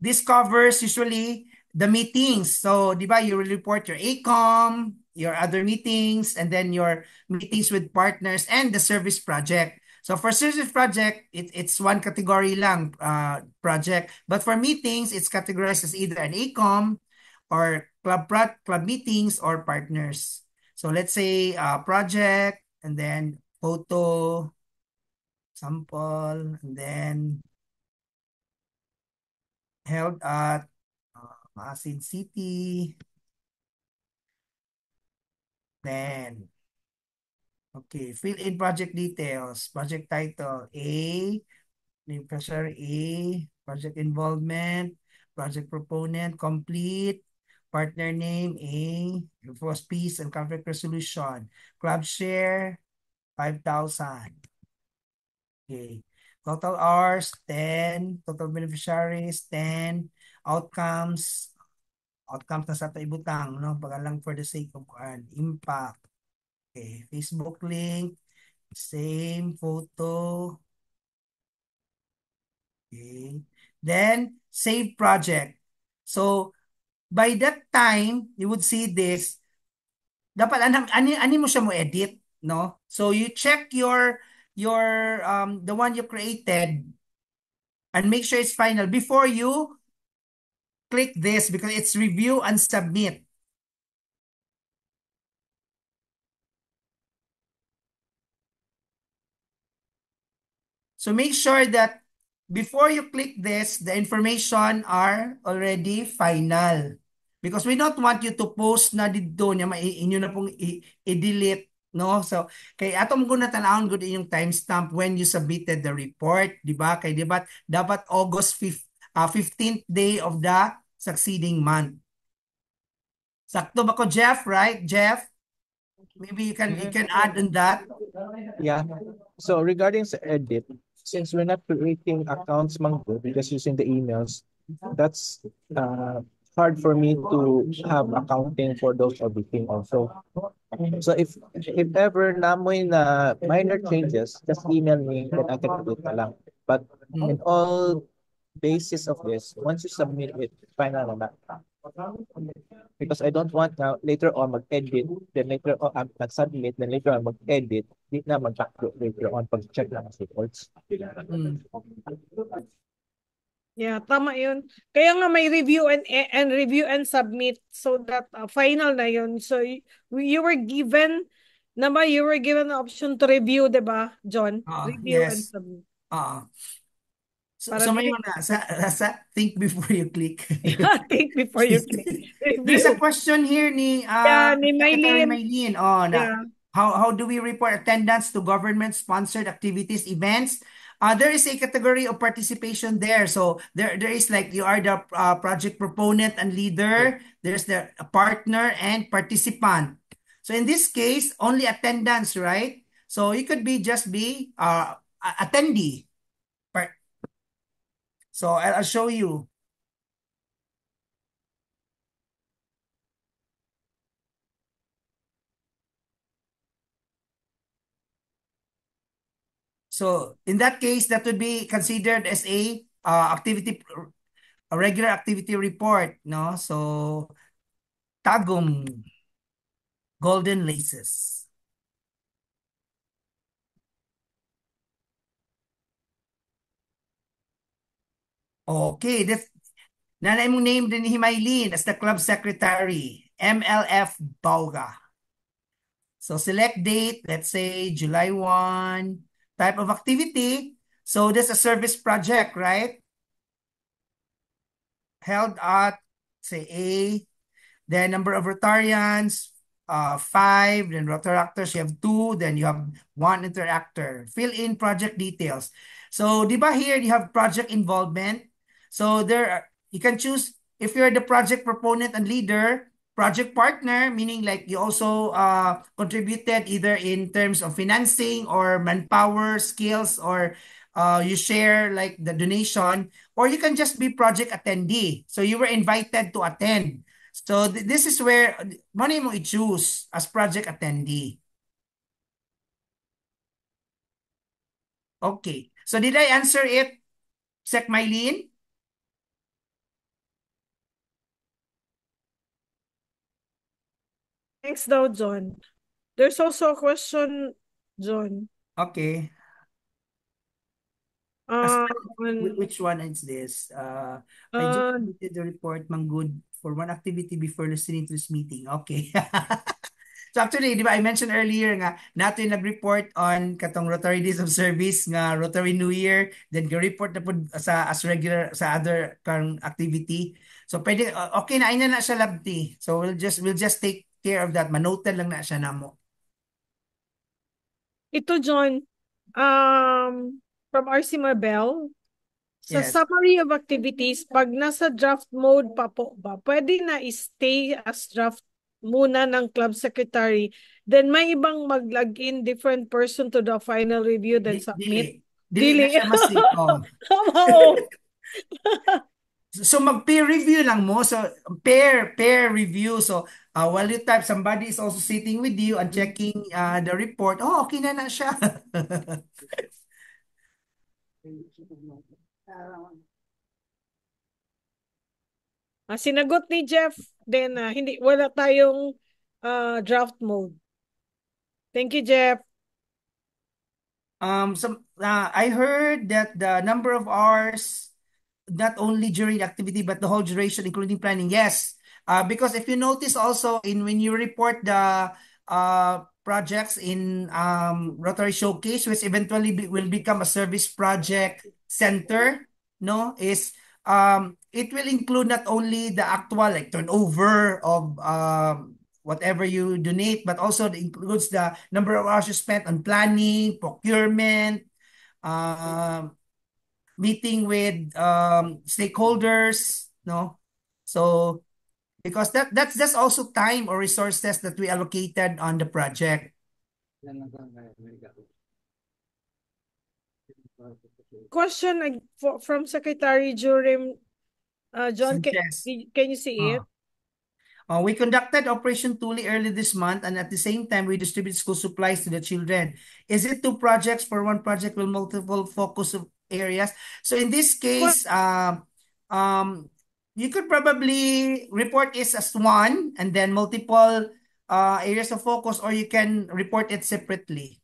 This covers usually the meetings. So, di ba, you will report your ACOM, your other meetings, and then your meetings with partners and the service project. So for service project, it's one category lang project. But for meetings, it's categorized as either an ACOM or club meetings or partners. So let's say project and then photo, sample, and then held at Masin City. Then, okay, fill in project details. Project title, A, name pressure, A, project involvement, project proponent, complete, partner name, A, enforce peace and conflict resolution, club share, 5,000. Okay. Total hours, 10. Total beneficiaries, 10. Outcomes na sa ito ibutang, no? Pagalang for the sake of impact. Okay. Facebook link, same photo. Okay. Then, save project. So, by that time, you would see this. Dapat ani mo siya mo edit, no? So, you check your the one you created and make sure it's final before you click this because it's review and submit. So make sure that before you click this, the information are already final. Because we don't want you to post na dito niya inyo na pong i-delete, no? So kay atong guna tanawon gud inyong timestamp when you submitted the report, di ba? Kay di ba dapat August 15th day of the succeeding month. Sakto ba ko, Jeff, right? Jeff? Maybe you can add on that. Yeah. So regarding sa edit, since we're not creating accounts Manggo, we're just using the emails, that's hard for me to have accounting for those auditing also. So if ever namoy na minor changes, just email me then I can do it na lang. But in all basis of this, once you submit it, final na. Because I don't want now later on mag-edit, then later on mag-submit, then later on mag-edit, di na mag-backload later on pag-check lang ang reports. Yeah, tama yun. Kaya nga may review and submit so that final na yun. So you were given an option to review, diba, John? Review and submit. So may nasa think before you click. Think before you click. There's a question here ni Maylene. How do we report attendance to government-sponsored activities, events? There is a category of participation there. So there is like you are the project proponent and leader. There's the partner and participant. So in this case, only attendance, right? So you could just be attendee. So I'll show you. So in that case, that would be considered as a regular activity report, no? So Tagum Golden Laces. Okay, nanay mong name din ni Himaylin as the club secretary, MLF Bauga. So select date, let's say July 1, type of activity. So this is a service project, right? Held at, say, A. Then number of Rotarians, 5. Then Rotaractors, you have 2. Then you have 1 interactor. Fill in project details. So, di ba here you have project involvement? So you can choose if you're the project proponent and leader, project partner, meaning like you also contributed either in terms of financing or manpower, skills, or you share like the donation, or you can just be project attendee. So you were invited to attend. So this is where money mo i-choose as project attendee. Okay. So did I answer it, Sec Mylene? Thanks daw, John. There's also a question, John. Okay. Which one is this? I just submitted the report, Manggod, for one activity before listening to this meeting. Okay. So actually, di ba, I mentioned earlier nga, nato yung nag-report on katong Rotary Days of Service nga Rotary New Year, then ga-report na po sa as regular sa other kang activity. So pwede, okay na, ay na siya labti. So we'll just take care of that. Manoted lang na siya namo. Ito, John, from RC Mabel, sa Yes. summary of activities, pag nasa draft mode pa po ba, pwede na stay as draft muna ng club secretary, then may ibang mag-login different person to the final review then submit? Dili na siya Tama, oh. So mag-peer review lang mo. So peer review. So while you type, somebody is also sitting with you and checking the report. Oh, okay na siya. Sinagot ni Jeff, then wala tayong draft mode. Thank you, Jeff. I heard that the number of hours, not only during the activity, but the whole duration, including planning. Yes, because if you notice also when you report the projects in Rotary Showcase, which eventually will become a service project center, no, is it will include not only the actual like turnover of whatever you donate, but also it includes the number of hours you spent on planning, procurement, meeting with stakeholders, no? So because that's also time or resources that we allocated on the project. Question from Secretary Jurim. John, can you see it? We conducted Operation Tuli early this month, and at the same time, we distribute school supplies to the children. Is it 2 projects for 1 project with multiple focus areas? So in this case, you could probably report it as 1 and then multiple areas of focus, or you can report it separately.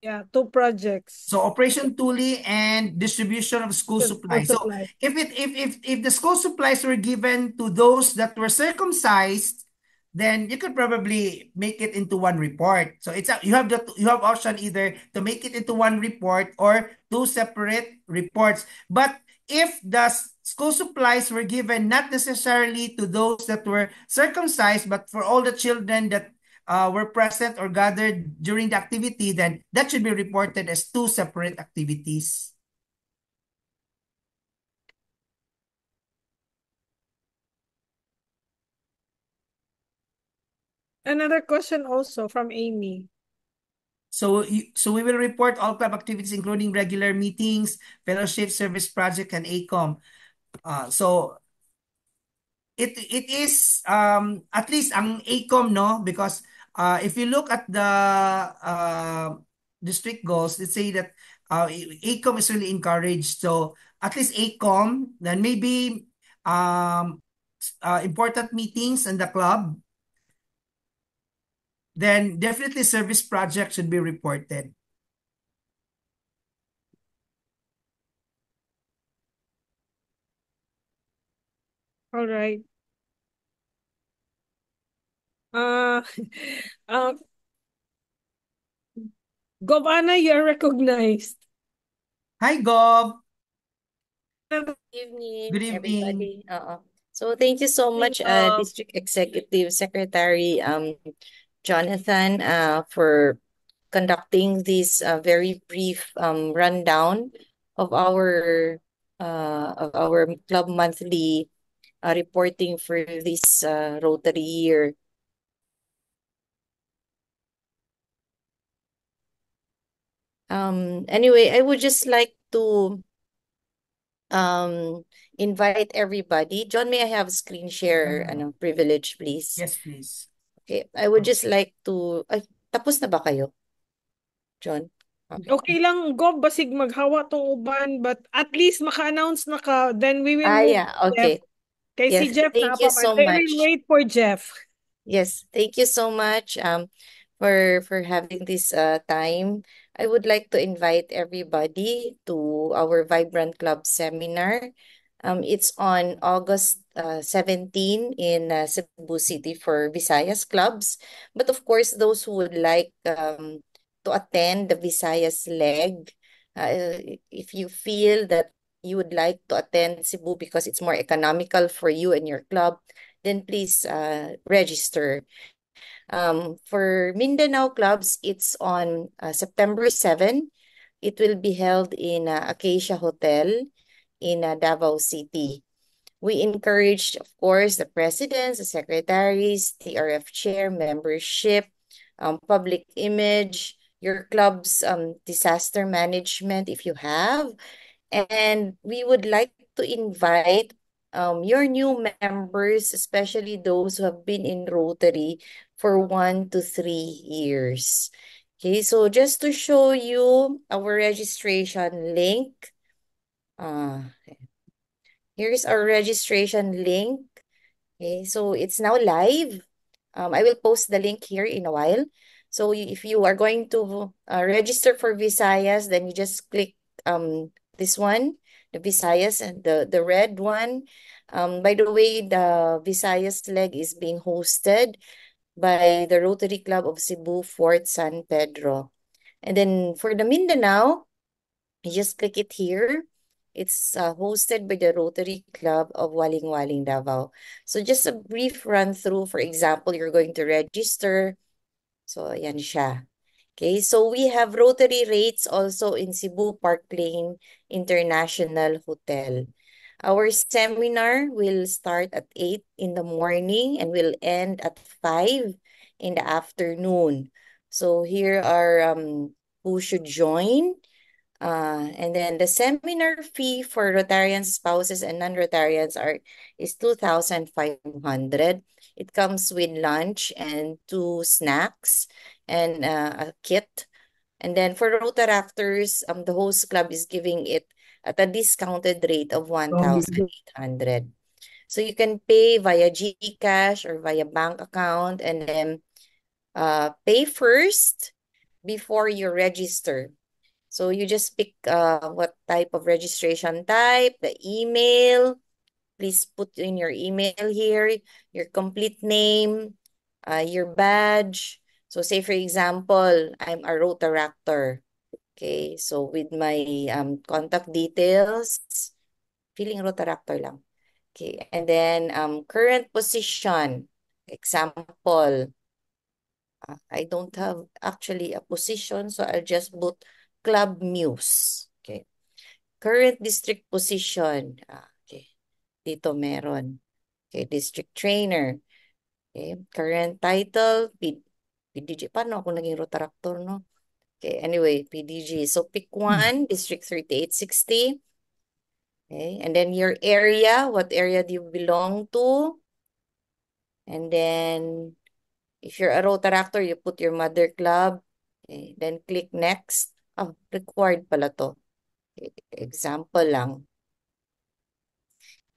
Yeah, 2 projects. So Operation Tuli and distribution of school supplies. So if the school supplies were given to those that were circumcised, then you could probably make it into 1 report. So you have option either to make it into 1 report or 2 separate reports. But if the school supplies were given not necessarily to those that were circumcised, but for all the children that were present or gathered during the activity, then that should be reported as 2 separate activities. Another question also from Amy. So we will report all club activities, including regular meetings, fellowship, service project, and ACOM. So it is at least ang ACOM, no, because if you look at the district goals, they say that ACOM is really encouraged. So at least ACOM, then maybe important meetings in the club, then definitely service project should be reported. All right. Uh, uh, Govana, you are recognized. Hi, Gov. Good evening, Good evening. everybody. So thank you so much, District Executive Secretary Jonathan, for conducting this very brief rundown of our club monthly reporting for this Rotary year. Anyway, I would just like to invite everybody. John, may I have screen share privilege, please? Yes, please. Okay, I would just like to... Ay, tapos na ba kayo, John? Okay lang, Gov, basig maghawa tong uban, but at least maka-announce na ka, then we will move yeah, to okay. Jeff. Kay si Yes, Jeff thank you so They much. will wait for Jeff. Yes, thank you so much for having this time. I would like to invite everybody to our Vibrant Club seminar. It's on August 17 in Cebu City for Visayas clubs. But of course, those who would like to attend the Visayas leg, if you feel that you would like to attend Cebu because it's more economical for you and your club, then please register. For Mindanao clubs, it's on September 7. It will be held in Acacia Hotel in Davao City. We encouraged, of course, the presidents, the secretaries, TRF chair, membership, public image, your club's disaster management if you have. And we would like to invite your new members, especially those who have been in Rotary for 1 to 3 years. Okay, so just to show you our registration link, here's our registration link. Okay, so it's now live. I will post the link here in a while. So if you are going to register for Visayas, then you just click this one, the Visayas, and the red one. By the way, the Visayas leg is being hosted by the Rotary Club of Cebu, Fort San Pedro. And then for the Mindanao, you just click it here. It's hosted by the Rotary Club of Waling Waling, Davao. So just a brief run through. For example, you're going to register. So ayan siya. Okay, so we have Rotary rates also in Cebu Park Lane International Hotel. Our seminar will start at 8 in the morning and will end at 5 in the afternoon. So here are who should join. And then the seminar fee for Rotarians, spouses, and non-Rotarians is 2,500. It comes with lunch and 2 snacks and a kit. And then for Rotaractors, the host club is giving it at a discounted rate of 1,800. So you can pay via GCash or via bank account and then pay first before you register. So you just pick what type of registration type, the email. Please put in your email here, your complete name, your badge. So say for example, I'm a Rotaractor. Okay, so with my contact details, feeling Rotaractor lang. Okay, and then current position. Example, I don't have actually a position, so I'll just put Club Muse. Okay. Current district position. Okay. Dito meron. Okay, district trainer. Okay. Current title, PDG. Paano ako naging Rotaractor, no? Okay, anyway, PDG. So pick one, District 3860. Okay, and then your area, what area do you belong to? And then if you're a Rotaractor, you put your mother club. Okay, then click next. Oh, required pala to. Okay, example lang.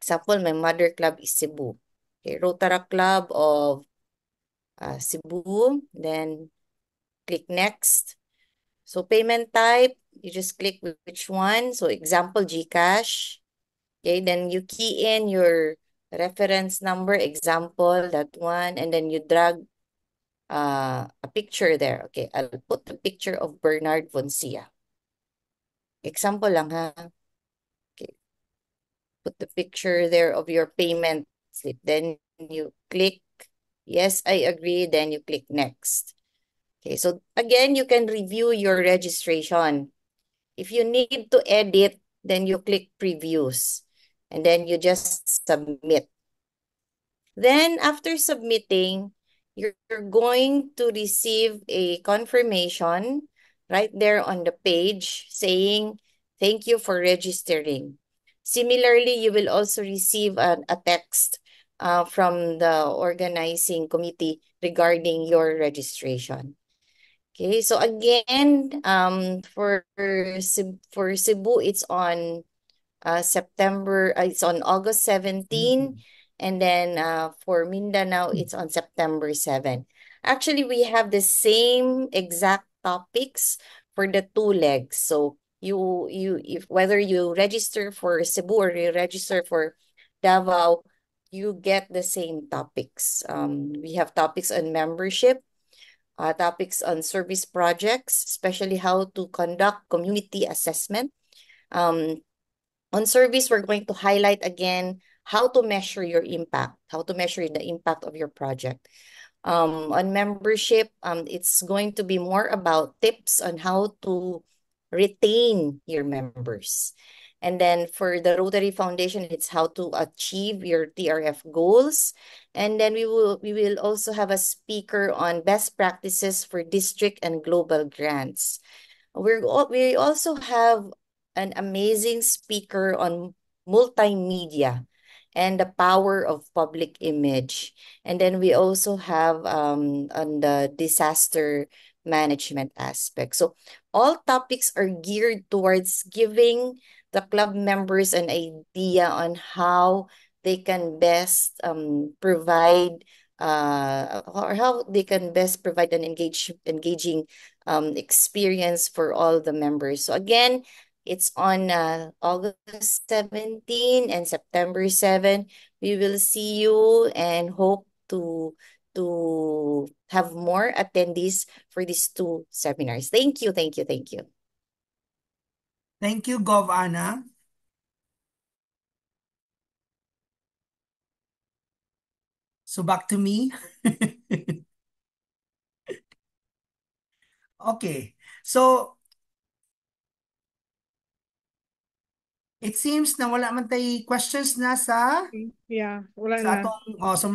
Example, my mother club is Cebu. Okay, Rotaract Club of Cebu. Then click next. So payment type, you just click which one. So example, GCash. Okay, then you key in your reference number, example, that one, and then you drag a picture there. Okay, I'll put the picture of Bernard Foncia. Example lang ha. Okay, put the picture there of your payment slip. Then you click, yes, I agree. Then you click next. Okay, so again, you can review your registration. If you need to edit, then you click previews and then you just submit. Then after submitting, you're going to receive a confirmation right there on the page saying, thank you for registering. Similarly, you will also receive a text from the organizing committee regarding your registration. Okay, so again, for Cebu, it's on it's on August 17, and then for Mindanao, it's on September 7. Actually, we have the same exact topics for the two legs. So if whether you register for Cebu or you register for Davao, you get the same topics. We have topics on membership, topics on service projects, especially how to conduct community assessment. On service, we're going to highlight again how to measure your impact, how to measure the impact of your project. On membership, it's going to be more about tips on how to retain your members. And then for the Rotary Foundation, it's how to achieve your TRF goals. And then we will also have a speaker on best practices for district and global grants. We also have an amazing speaker on multimedia and the power of public image. And then we also have on the disaster management aspect. So all topics are geared towards giving the club members an idea on how they can best provide or how they can best provide an engaging experience for all the members. So again, it's on August 17 and September 7. We will see you and hope to have more attendees for these two seminars. Thank you, thank you, thank you. Thank you, Gov Ana. So back to me. Okay. So it seems na wala man tay questions na sa wala sa na. atong so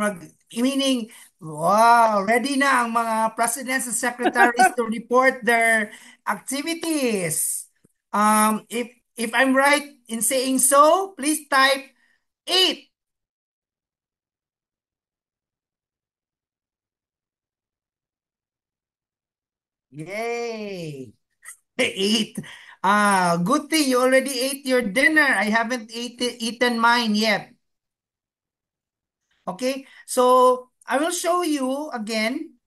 meaning wow, ready na ang mga presidents and secretaries to report their activities. If I'm right in saying so, please type 8. Yay! 8. Good thing you already ate your dinner. I haven't eaten mine yet. Okay, so I will show you again.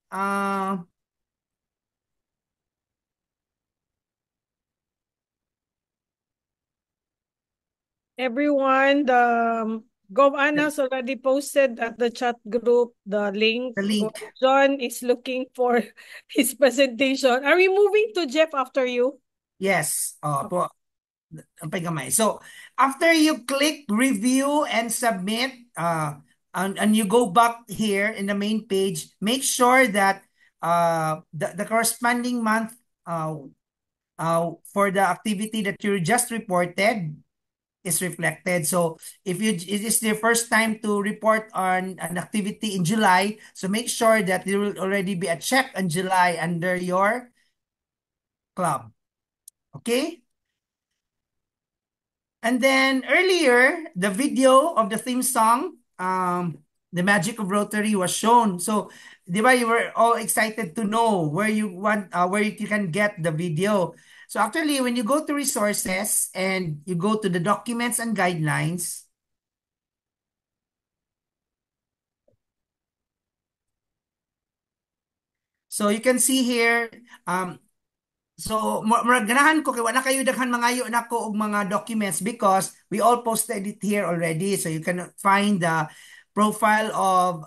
Everyone, the Gov Ana's already posted at the chat group the link. John is looking for his presentation. Are we moving to Jeff after you? Yes. So after you click review and submit, and you go back here in the main page, make sure that the corresponding month for the activity that you just reported is reflected. So if it is the first time to report on an activity in July, so make sure that there will already be a check on July under your club. Okay? And then earlier, the video of the theme song, The Magic of Rotary was shown. So, di ba, you were all excited to know where you want, where you can get the video. So actually, when you go to resources and you go to the documents and guidelines, so you can see here, so ganahan ko kay wala kayo daghan mangayo nako og mga documents because we all posted it here already. So you can find the profile of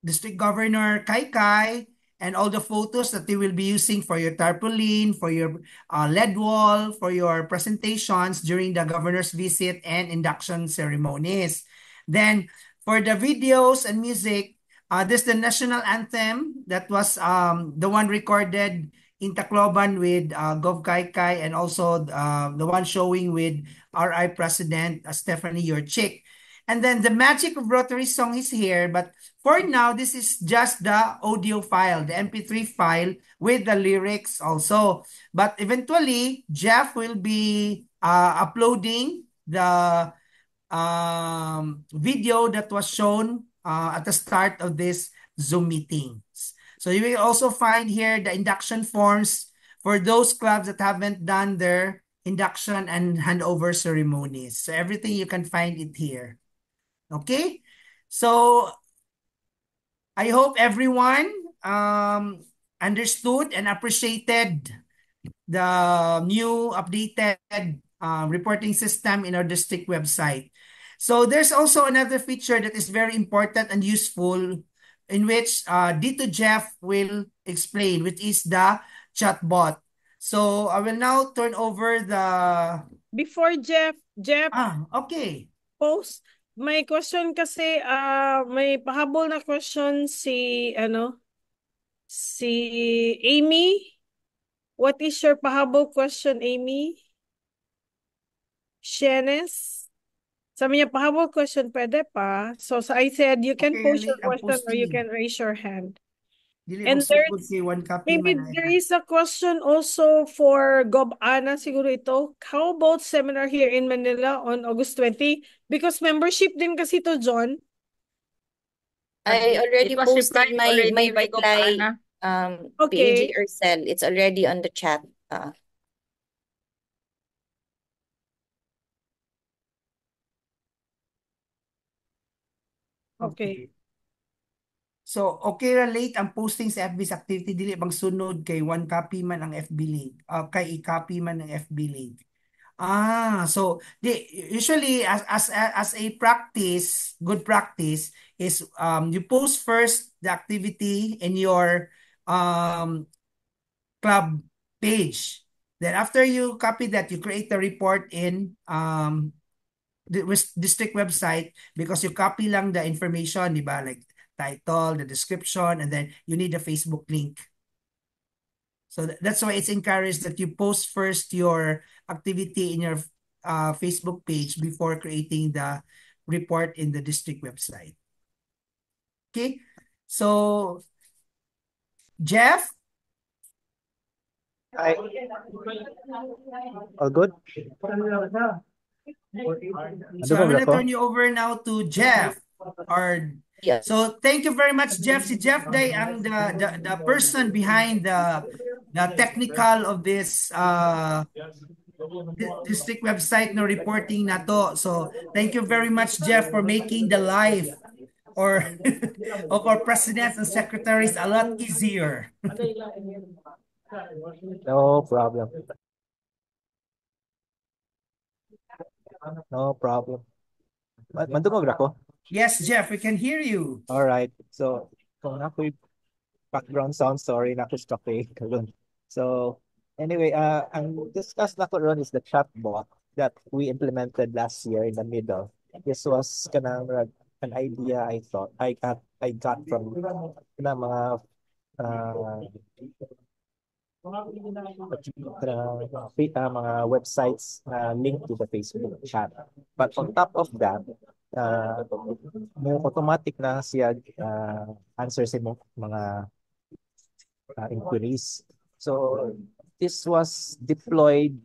District Governor Kai and all the photos that they will be using for your tarpaulin, for your lead wall, for your presentations during the governor's visit and induction ceremonies. Then for the videos and music, there's the national anthem that was the one recorded in Tacloban with Gov Kai and also the one showing with RI President Stephanie Yorchik. And then the Magic of Rotary song is here, but for now, this is just the audio file, the MP3 file with the lyrics also. But eventually, Jeff will be uploading the video that was shown at the start of this Zoom meetings. So you will also find here the induction forms for those clubs that haven't done their induction and handover ceremonies. So everything you can find it here. Okay, so I hope everyone understood and appreciated the new updated reporting system in our district website. So there's also another feature that is very important and useful in which Dito Jeff will explain, which is the chatbot. So I will now turn over the... Before Jeff, okay. Post. May question kasi, may pahabol na question si Amy. What is your pahabol question, Amy? Shenes? Sabi niya, pahabol question, pwede pa. So I said, you can post your question or you can raise your hand. And maybe there is a question also for Gob Ana, siguro ito. How about seminar here in Manila on August 20? Because membership din kasi to, John. I already posted my Vitli Okay. PAG or cell. It's already on the chat. Okay. So, okay ra late ang posting sa FB sa activity dili bang sunod kay one copy man ang FB link. Kay i-copy man ang FB link. So usually as a practice, good practice is you post first the activity in your club page. Then after you copy that, you create a report in the district website because you copy lang the information, di ba? Like title, the description, and then you need a Facebook link. So that's why it's encouraged that you post first your activity in your Facebook page before creating the report in the district website. Okay, so Jeff? Hi. All good? So I'm going to turn you over now to Jeff. So thank you very much, Jeff. Si Jeff Day ang the person behind the technical of this district website no reporting na to. So thank you very much, Jeff, for making the life or of our presidents and secretaries a lot easier. No problem. No problem. Mandungog ra ko? Yes, Jeff, we can hear you. All right. So, kung ako'y background sound, sorry, naku-stuck eh. So, anyway, ang discussed na ko ron is the chatbot that we implemented last year in the middle. This was kanang an idea I got from mga mga websites linked to the Facebook chat. But on top of that, automatic na siya answer sa mga inquiries. So this was deployed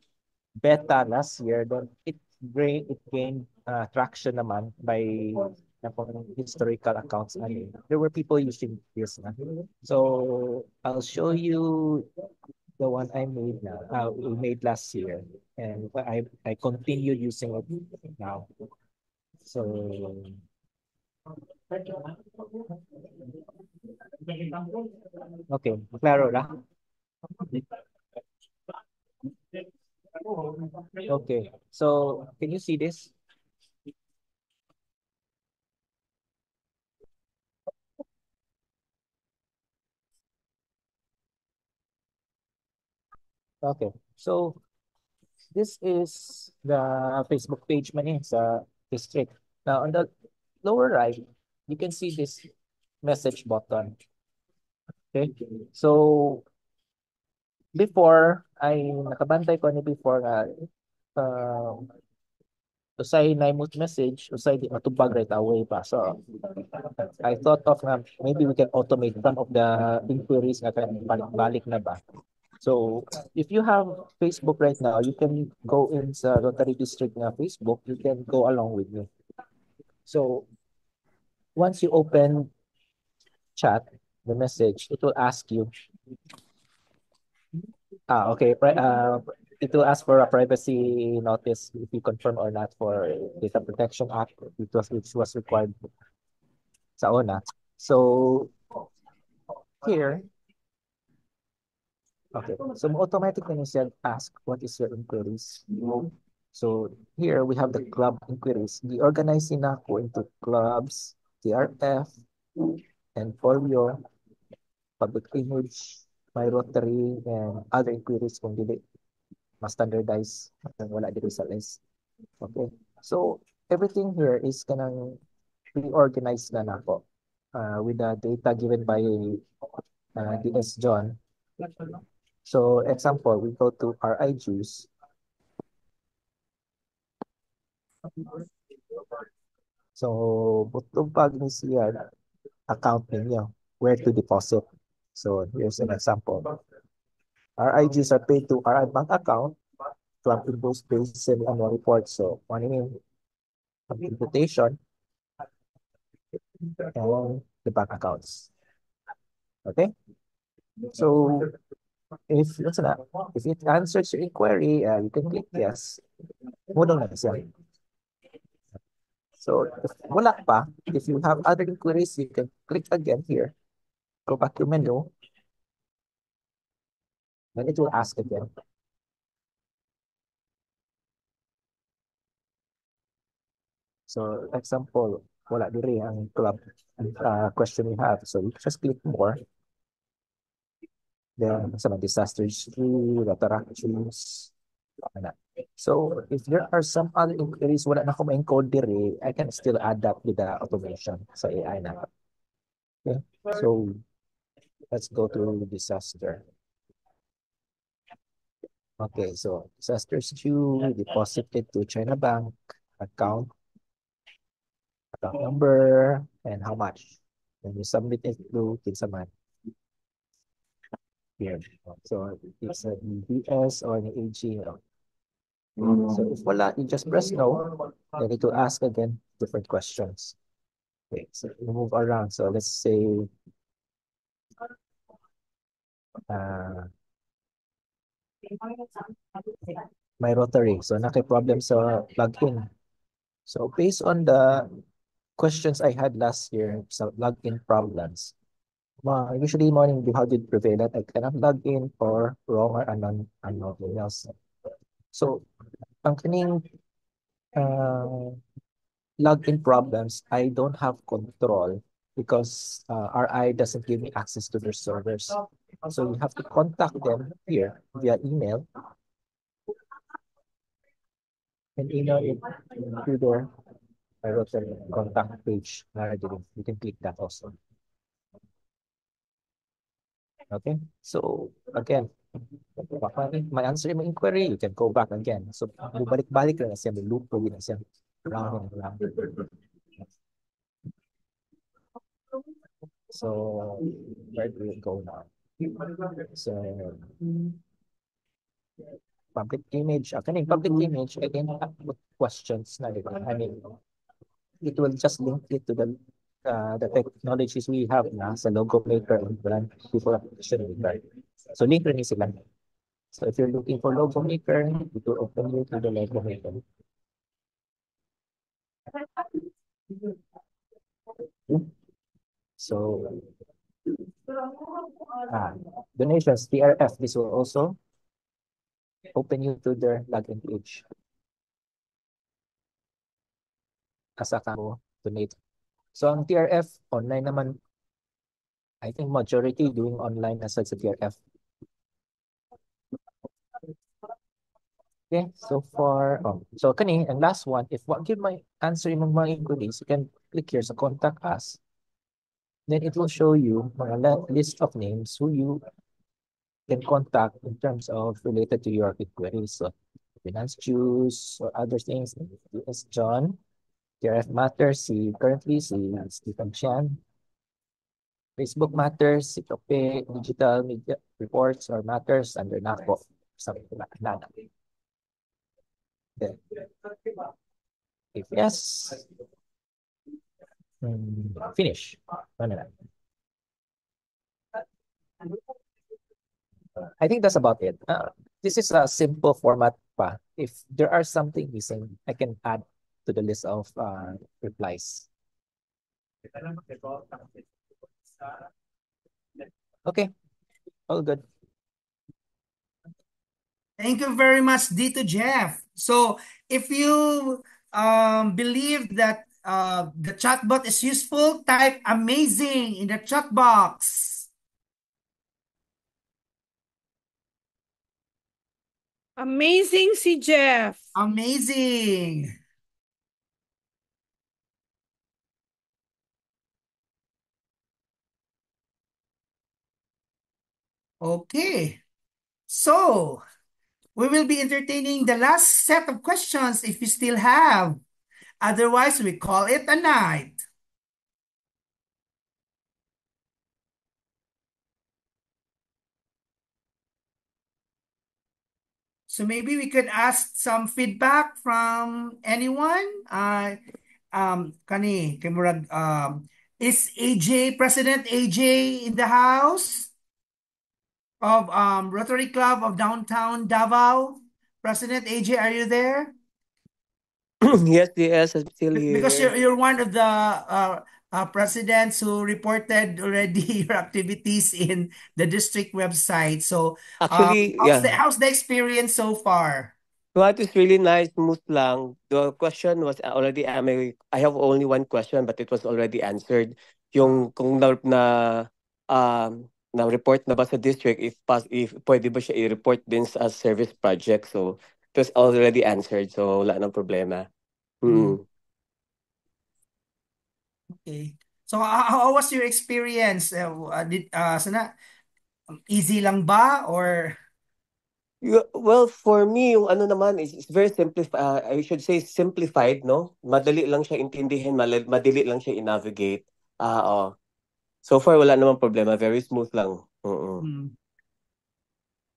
beta last year, then it gained traction naman by historical accounts. There were people using this na. So I'll show you the one I made now. We made last year, and I continue using it now. So okay, klaro na. Okay, so can you see this? Okay, so this is the Facebook page man sa district. Now on the lower right, you can see this message button. Okay, so before ay nakabantay ko ni before nga usay naimut message, usay di matubag right away pa. So I thought of maybe we can automate some of the inquiries nga balik na ba. So if you have Facebook right now, you can go in sa Rotary District na Facebook, you can go along with me. So once you open chat, the message, it will ask you, okay, it will ask for a privacy notice if you confirm or not for Data Protection Act, which was required sa ONA. So here, okay, so automatically siya ask what is your inquiries. So here we have the club inquiries. Di-organize na ako into clubs, TRF, and folio, public image, my Rotary, and other inquiries kung dili ma-standardize wala dito sa list. Okay, so everything here is kanang pre-organized na nako with the data given by DS John. So example, we go to RIGs. So butong pag ni siya account ninyo, where to deposit. So here's an example. RIGs are paid to RI bank account to invoice based semi-annual report. So one in imputation and the bank accounts. Okay. So if it answers your inquiry, you can click yes. Mudong na siya. So if wala pa, if you have other inquiries, you can click again here. Go back to menu. And it will ask again. So example, wala diri ang club question we have. So you just click more. Then some disaster history, interactions. So if there are some other inquiries wala na ko ma-encode diri, I can still add that with the automation sa AI na. Okay. So let's go to disaster. Okay, so disasters due deposited to China Bank account number, and how much. When you submit it to Kinsaman. Here. So it's a BS or an AG. So if wala, you just press no. Then it will ask again different questions. Okay, so we move around. So let's say my Rotary. So naki-problem sa login. So based on the questions I had last year, so login problems. Usually morning, how did prevail that I cannot log in or wrong or unknown emails. So ang kaning login problems, I don't have control because RI doesn't give me access to their servers. So you have to contact them here via email and email it to their contact page. You can click that also. Okay, so again, my answer my inquiry, you can go back again. So balik-balik lang siya, may loop po yun siya. Round and round. So where do we go now? So, public image, public image, again, put questions na, diba? I mean, it will just link it to the technologies we have na sa logo maker and brand people application maker. So, link rin sila. So, if you're looking for logo maker, it will open you to the logo maker. So, donations, TRF, this will also open you to their login page. Asa ka mo donate. So, ang TRF, online naman, I think majority doing online as sa TRF. Okay, so far, so kani, and last one, if what give my answer yung mga inquiries, you can click here sa contact us. Then it will show you mga list of names who you can contact in terms of related to your inquiries. So, Finance Juice or other things. US John, TRF Matters, currently si Stephen Chan. Facebook Matters, si Tope, Digital Media Reports or Matters under NACO. Something like that. Okay. If yes, finish. I think that's about it. This is a simple format pa. If there are something missing, I can add to the list of replies. Okay, all good. Thank you very much, Dito Jeff. So if you believe that the chatbot is useful, type amazing in the chat box. Amazing si Jeff. Amazing. Okay. So we will be entertaining the last set of questions if you still have. Otherwise, we call it a night. So maybe we could ask some feedback from anyone. Is AJ, President AJ in the house of Rotary Club of Downtown Davao? President AJ, are you there? Yes, I'm still here. Because you're one of the presidents who reported already your activities in the district website. So Actually, how's the experience so far? What is really nice, smooth lang. The question was already, I have only one question, but it was already answered. Yung kung na report na ba sa district, if pwede ba siya i-report din sa service project. So, it was already answered. So, wala nang problema. Okay. So, how was your experience? Easy lang ba or? Well, for me, yung ano naman is very simplified. I should say simplified, no? Madali lang siya intindihin, madali lang siya i-navigate. So far, wala namang problema. Very smooth lang.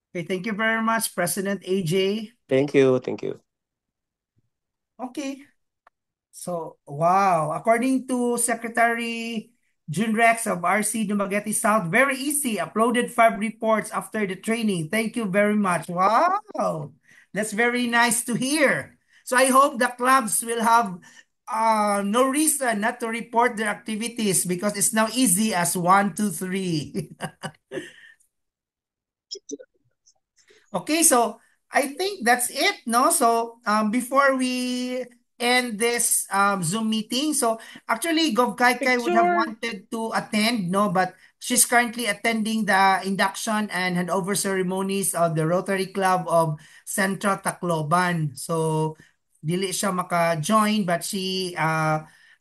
Okay, thank you very much, President AJ. Thank you. Okay. So, wow. According to Secretary Junrex of RC Dumaguete South, very easy. Uploaded 5 reports after the training. Thank you very much. Wow. That's very nice to hear. So I hope the clubs will have no reason not to report their activities because it's now easy as 1, 2, 3. Okay, so I think that's it, no? So before we end this Zoom meeting, so actually Gov Kaikai would have wanted to attend, no? But she's currently attending the induction and handover ceremonies of the Rotary Club of Central Tacloban. So dili siya maka-join, but she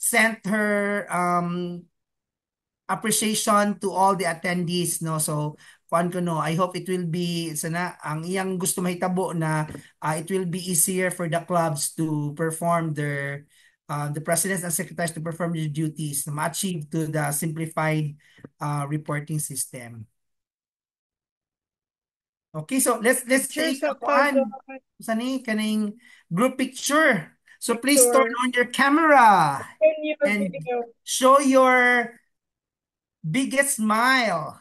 sent her appreciation to all the attendees, no? So kuan ko no, I hope it will be sana ang iyang gusto mahitabo na it will be easier for the clubs to perform their the presidents and secretaries to perform their duties na ma-achieve to the simplified reporting system. Okay, so let's Picture take sa kuan kada. sani kaning group picture. So please turn Picture. on your camera Turn your and video. show your biggest smile.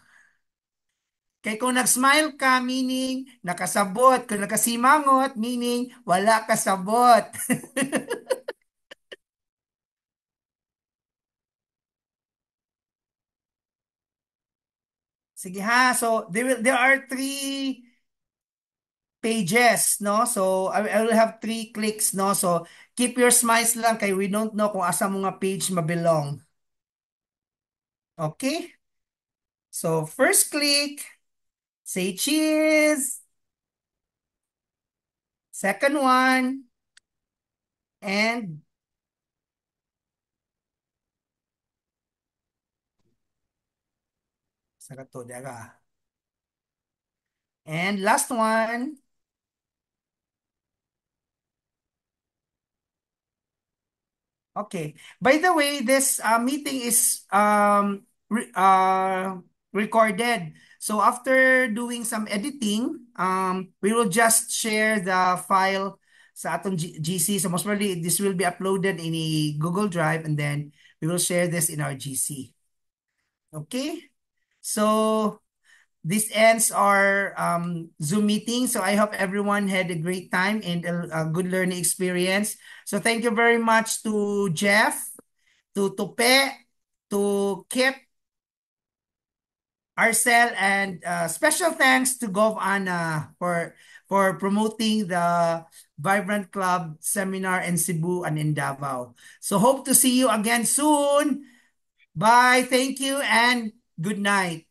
Kay kung nag-smile ka, meaning nakasabot. Kung nakasimangot, meaning wala kasabot. Sige ha. So there are 3 pages, no? So I will have 3 clicks, no? So keep your smiles lang kay we don't know kung asa mga page mabilong. Okay? So first click, say cheese. Second one, and saka to daga. And last one. Okay. By the way, this meeting is recorded. So after doing some editing, we will just share the file sa atong GC. So most probably this will be uploaded in a Google Drive and then we will share this in our GC. Okay. So this ends our Zoom meeting. So I hope everyone had a great time and a good learning experience. So thank you very much to Jeff, to Tope, to Kip, Arcel, and special thanks to Gov Anna for promoting the Vibrant Club seminar in Cebu and in Davao. So hope to see you again soon. Bye. Thank you and good night.